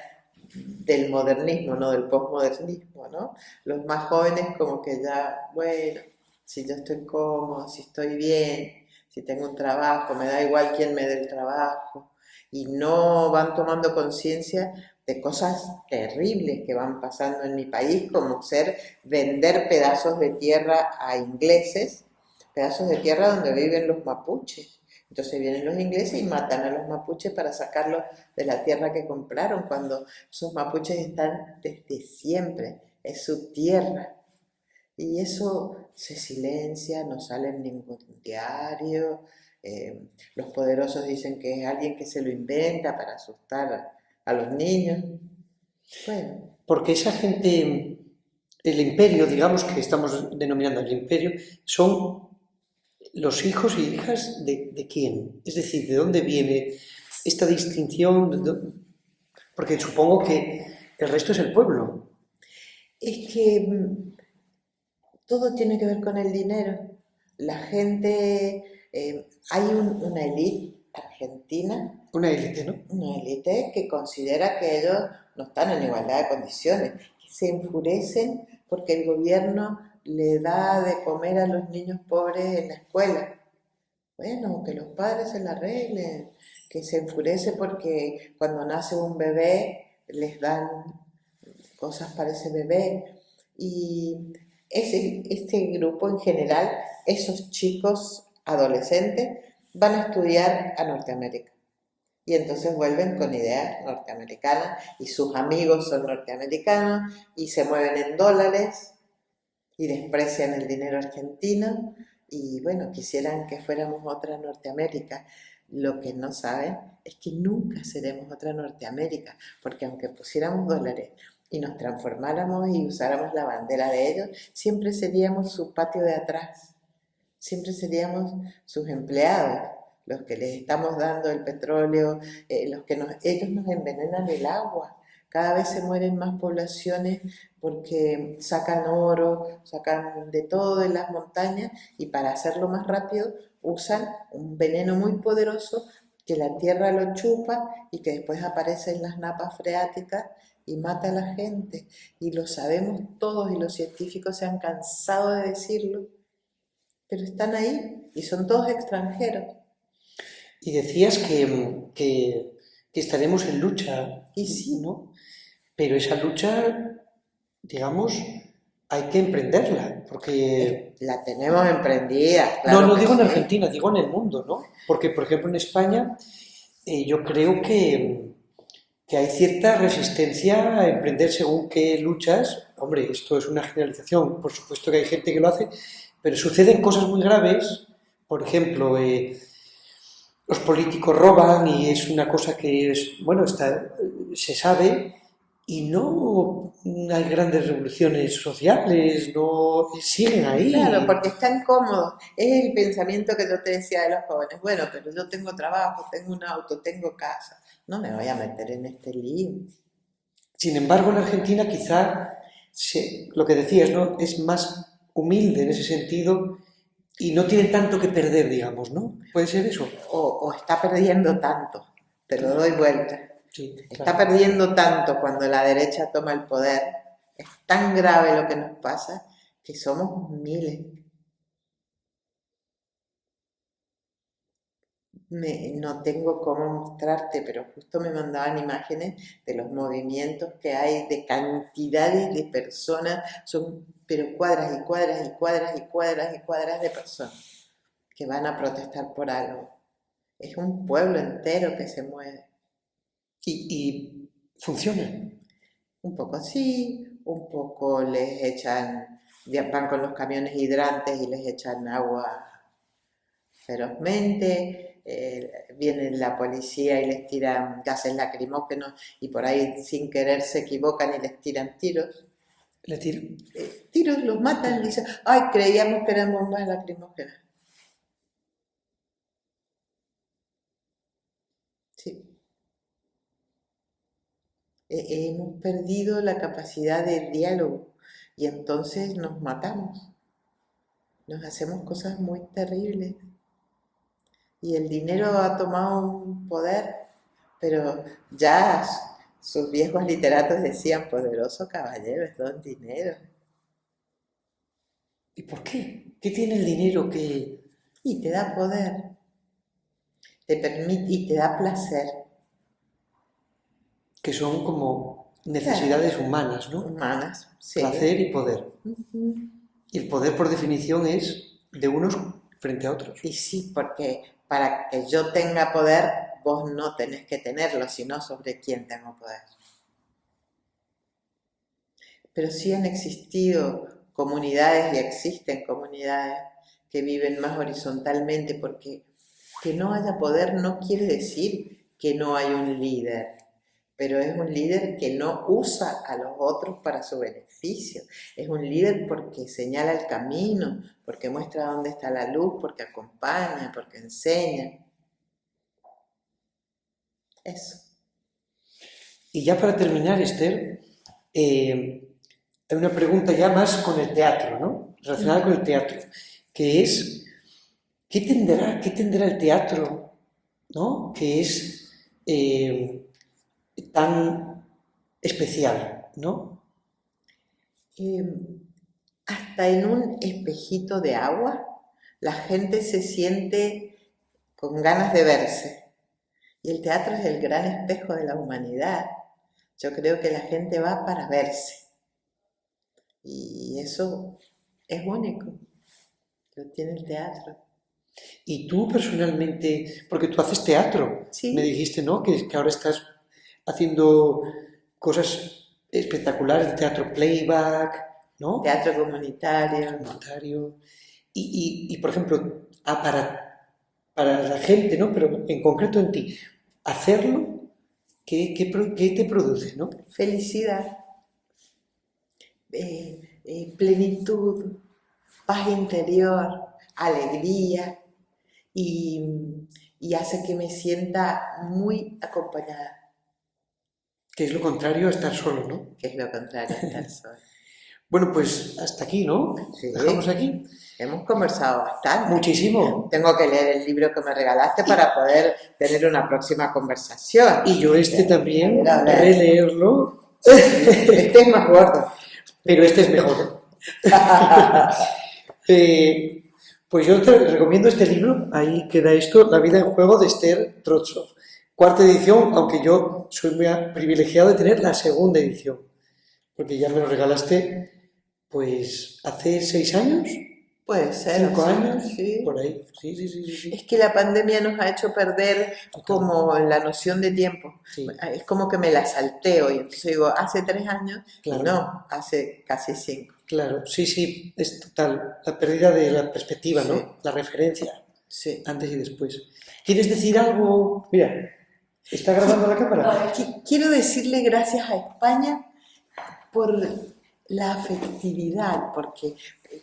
del modernismo, no del posmodernismo, ¿no? Los más jóvenes como que ya, bueno, si yo estoy cómodo, si estoy bien, si tengo un trabajo, me da igual quién me dé el trabajo, y no van tomando conciencia de cosas terribles que van pasando en mi país, como ser vender pedazos de tierra a ingleses, pedazos de tierra donde viven los mapuches. Entonces vienen los ingleses y matan a los mapuches para sacarlos de la tierra que compraron, cuando esos mapuches están desde siempre, es su tierra. Y eso se silencia, no sale en ningún diario. Los poderosos dicen que es alguien que se lo inventa para asustar a los niños. Bueno, Porque esa gente, el imperio, digamos que estamos denominando el imperio, son los hijos y hijas de quién. Es decir, ¿de dónde viene esta distinción? Porque supongo que el resto es el pueblo. es que todo tiene que ver con el dinero. La gente, hay una élite argentina, Una élite, ¿no? una élite que considera que ellos no están en igualdad de condiciones, que se enfurecen porque el gobierno le da de comer a los niños pobres en la escuela. Bueno, que los padres se la arreglen, que se enfurece porque cuando nace un bebé les dan cosas para ese bebé. Y este grupo en general, esos chicos adolescentes, van a estudiar a Norteamérica. Y entonces vuelven con ideas norteamericanas y sus amigos son norteamericanos y se mueven en dólares y desprecian el dinero argentino y bueno, quisieran que fuéramos otra Norteamérica. Lo que no saben es que nunca seremos otra Norteamérica, porque aunque pusiéramos dólares y nos transformáramos y usáramos la bandera de ellos, siempre seríamos su patio de atrás, siempre seríamos sus empleados, los que les estamos dando el petróleo, ellos nos envenenan el agua. Cada vez se mueren más poblaciones porque sacan oro, sacan de todo de las montañas y para hacerlo más rápido usan un veneno muy poderoso que la tierra lo chupa y que después aparece en las napas freáticas y mata a la gente. Y lo sabemos todos y los científicos se han cansado de decirlo, pero están ahí y son todos extranjeros. Y decías que estaremos en lucha, Y sí, ¿no? Pero esa lucha, digamos, hay que emprenderla, porque... la tenemos emprendida, No, claro no que digo en sí. Argentina, digo en el mundo, ¿no? Porque, por ejemplo, en España yo creo que hay cierta resistencia a emprender según qué luchas. Hombre, esto es una generalización, por supuesto que hay gente que lo hace, pero suceden cosas muy graves. Por ejemplo, los políticos roban y es una cosa que es, bueno, se sabe y no hay grandes revoluciones sociales, no siguen Claro, ahí. porque están cómodos. Es el pensamiento que yo te decía de los jóvenes. Bueno, pero yo tengo trabajo, tengo un auto, tengo casa. No me voy a meter en este lío. Sin embargo, en Argentina quizá lo que decías, ¿no? Es más humilde en ese sentido y no tiene tanto que perder, digamos, ¿no? ¿Puede ser eso? O está perdiendo tanto. Te lo doy vuelta. Sí, Está claro. perdiendo tanto cuando la derecha toma el poder. Es tan grave lo que nos pasa que somos miles. No tengo cómo mostrarte, pero justo me mandaban imágenes de los movimientos que hay, de cantidades de personas, son pero cuadras y cuadras y cuadras y cuadras y cuadras de personas que van a protestar por algo. Es un pueblo entero que se mueve. Y funciona. Un poco sí, un poco les echan, van con los camiones hidrantes y les echan agua ferozmente, viene la policía y les tiran gases lacrimógenos y por ahí sin querer se equivocan y les tiran tiros. Le tiro. Tiros los matan y dicen, ay, creíamos que eran bombas lacrimógenas. Sí. Hemos perdido la capacidad de diálogo y entonces nos matamos, nos hacemos cosas muy terribles. Y el dinero ha tomado un poder, pero ya sus viejos literatos decían, poderoso caballero es don dinero. ¿Y por qué? ¿Qué tiene el dinero que, Y te da poder, te permite y te da placer. que son como Claro, necesidades humanas, ¿no? humanas, Placer sí. y poder. Ujú. Y el poder, por definición, es de unos frente a otros. Y sí, porque para que yo tenga poder, vos no tenés que tenerlo, sino sobre quién tengo poder. Pero sí han existido comunidades y existen comunidades que viven más horizontalmente porque que no haya poder no quiere decir que no hay un líder, pero es un líder que no usa a los otros para su beneficio. Es un líder porque señala el camino, porque muestra dónde está la luz, porque acompaña, porque enseña. Eso. Y ya para terminar, Esther, hay una pregunta ya más con el teatro, ¿no? Relacionada con el teatro, que es, qué tendrá el teatro, ¿no? Que es tan especial, ¿no? Eh, Hasta en un espejito de agua, la gente se siente con ganas de verse. Y el teatro es el gran espejo de la humanidad. Yo creo que la gente va para verse. Y eso es único. Lo tiene el teatro. Y tú personalmente, porque tú haces teatro, me Sí, dijiste, ¿no? Que ahora estás haciendo cosas espectaculares de teatro playback, ¿no? teatro comunitario. Comunitario. Por ejemplo, para para la gente, ¿no? Pero en concreto en ti, hacerlo, ¿qué te produce, ¿no? Felicidad, plenitud, paz interior, alegría y hace que me sienta muy acompañada, Que es lo contrario a estar solo, ¿no? que es lo contrario a estar sola. Bueno, pues hasta aquí, ¿no? Sí. Dejamos aquí. Hemos conversado bastante. Muchísimo. Tengo que leer el libro que me regalaste para poder tener una próxima conversación. Y yo también, A ver. releerlo, Este es más gordo. pero este es mejor. Pues yo te recomiendo este libro, ahí queda esto, La vida en juego de Esther Trotsov. 4ª edición, aunque yo soy muy privilegiado de tener la 2ª edición, porque ya me lo regalaste, pues, hace 6 años, Puede ser. 5 años, Sí. por ahí. Sí. Es que la pandemia nos ha hecho perder como la noción de tiempo. Sí. Es como que me la salteo y entonces digo, hace 3 años, Claro. y no, hace casi 5. Claro, sí, es total, la pérdida de la perspectiva, ¿no? Sí. La referencia, Sí. antes y después. ¿Quieres decir algo? Mira, ¿está grabando la cámara? Quiero decirle gracias a España por la afectividad, porque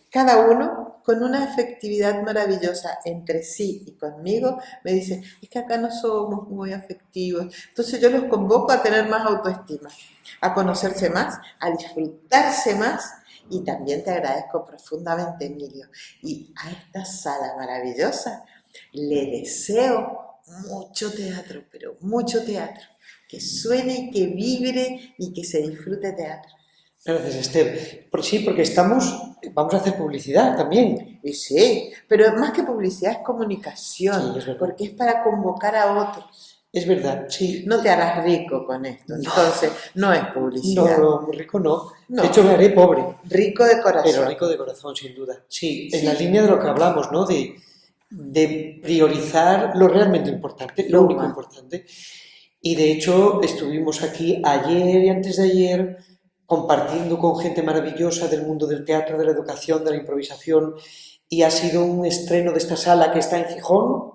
cada uno con una afectividad maravillosa entre sí y conmigo me dice, es que acá no somos muy afectivos. Entonces yo los convoco a tener más autoestima, a conocerse más, a disfrutarse más, y también te agradezco profundamente, Emilio. Y a esta sala maravillosa le deseo mucho teatro, pero mucho teatro, que suene y que vibre y que se disfrute teatro. Gracias, Esther. Sí, porque vamos a hacer publicidad también. Y sí, pero más que publicidad es comunicación, Sí, es verdad. porque es para convocar a otros. Es verdad, sí. No te harás rico con esto, entonces no es publicidad. No, muy rico no. No. De hecho, me haré pobre, Rico de corazón. pero rico de corazón, sin duda. Sí, en Sí. la línea de lo que hablamos, ¿no? De priorizar lo realmente importante, lo Lo único más. importante. Y de hecho, estuvimos aquí ayer y antes de ayer compartiendo con gente maravillosa del mundo del teatro, de la educación, de la improvisación, y ha sido un estreno de esta sala que está en Gijón,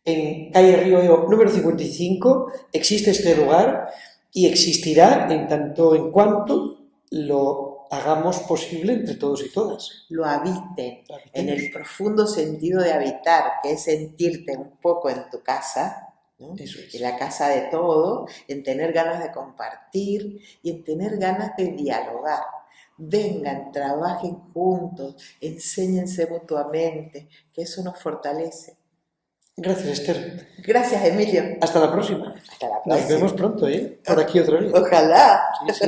en calle Río Eo número 55. Existe este lugar y existirá en tanto en cuanto lo hagamos posible entre todos y todas. Lo habiten, Lo habitemos. en el profundo sentido de habitar, que es sentirte un poco en tu casa, ¿no? Eso es. En la casa de todo, en tener ganas de compartir y en tener ganas de dialogar. Vengan, trabajen juntos, enséñense mutuamente, que eso nos fortalece. Gracias, Esther. Gracias, Emilio. Hasta la próxima. Hasta la Nos próxima. vemos pronto, ¿eh? Por aquí otra vez. Ojalá. Sí.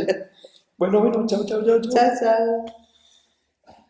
Bueno, chao. Chao, chao.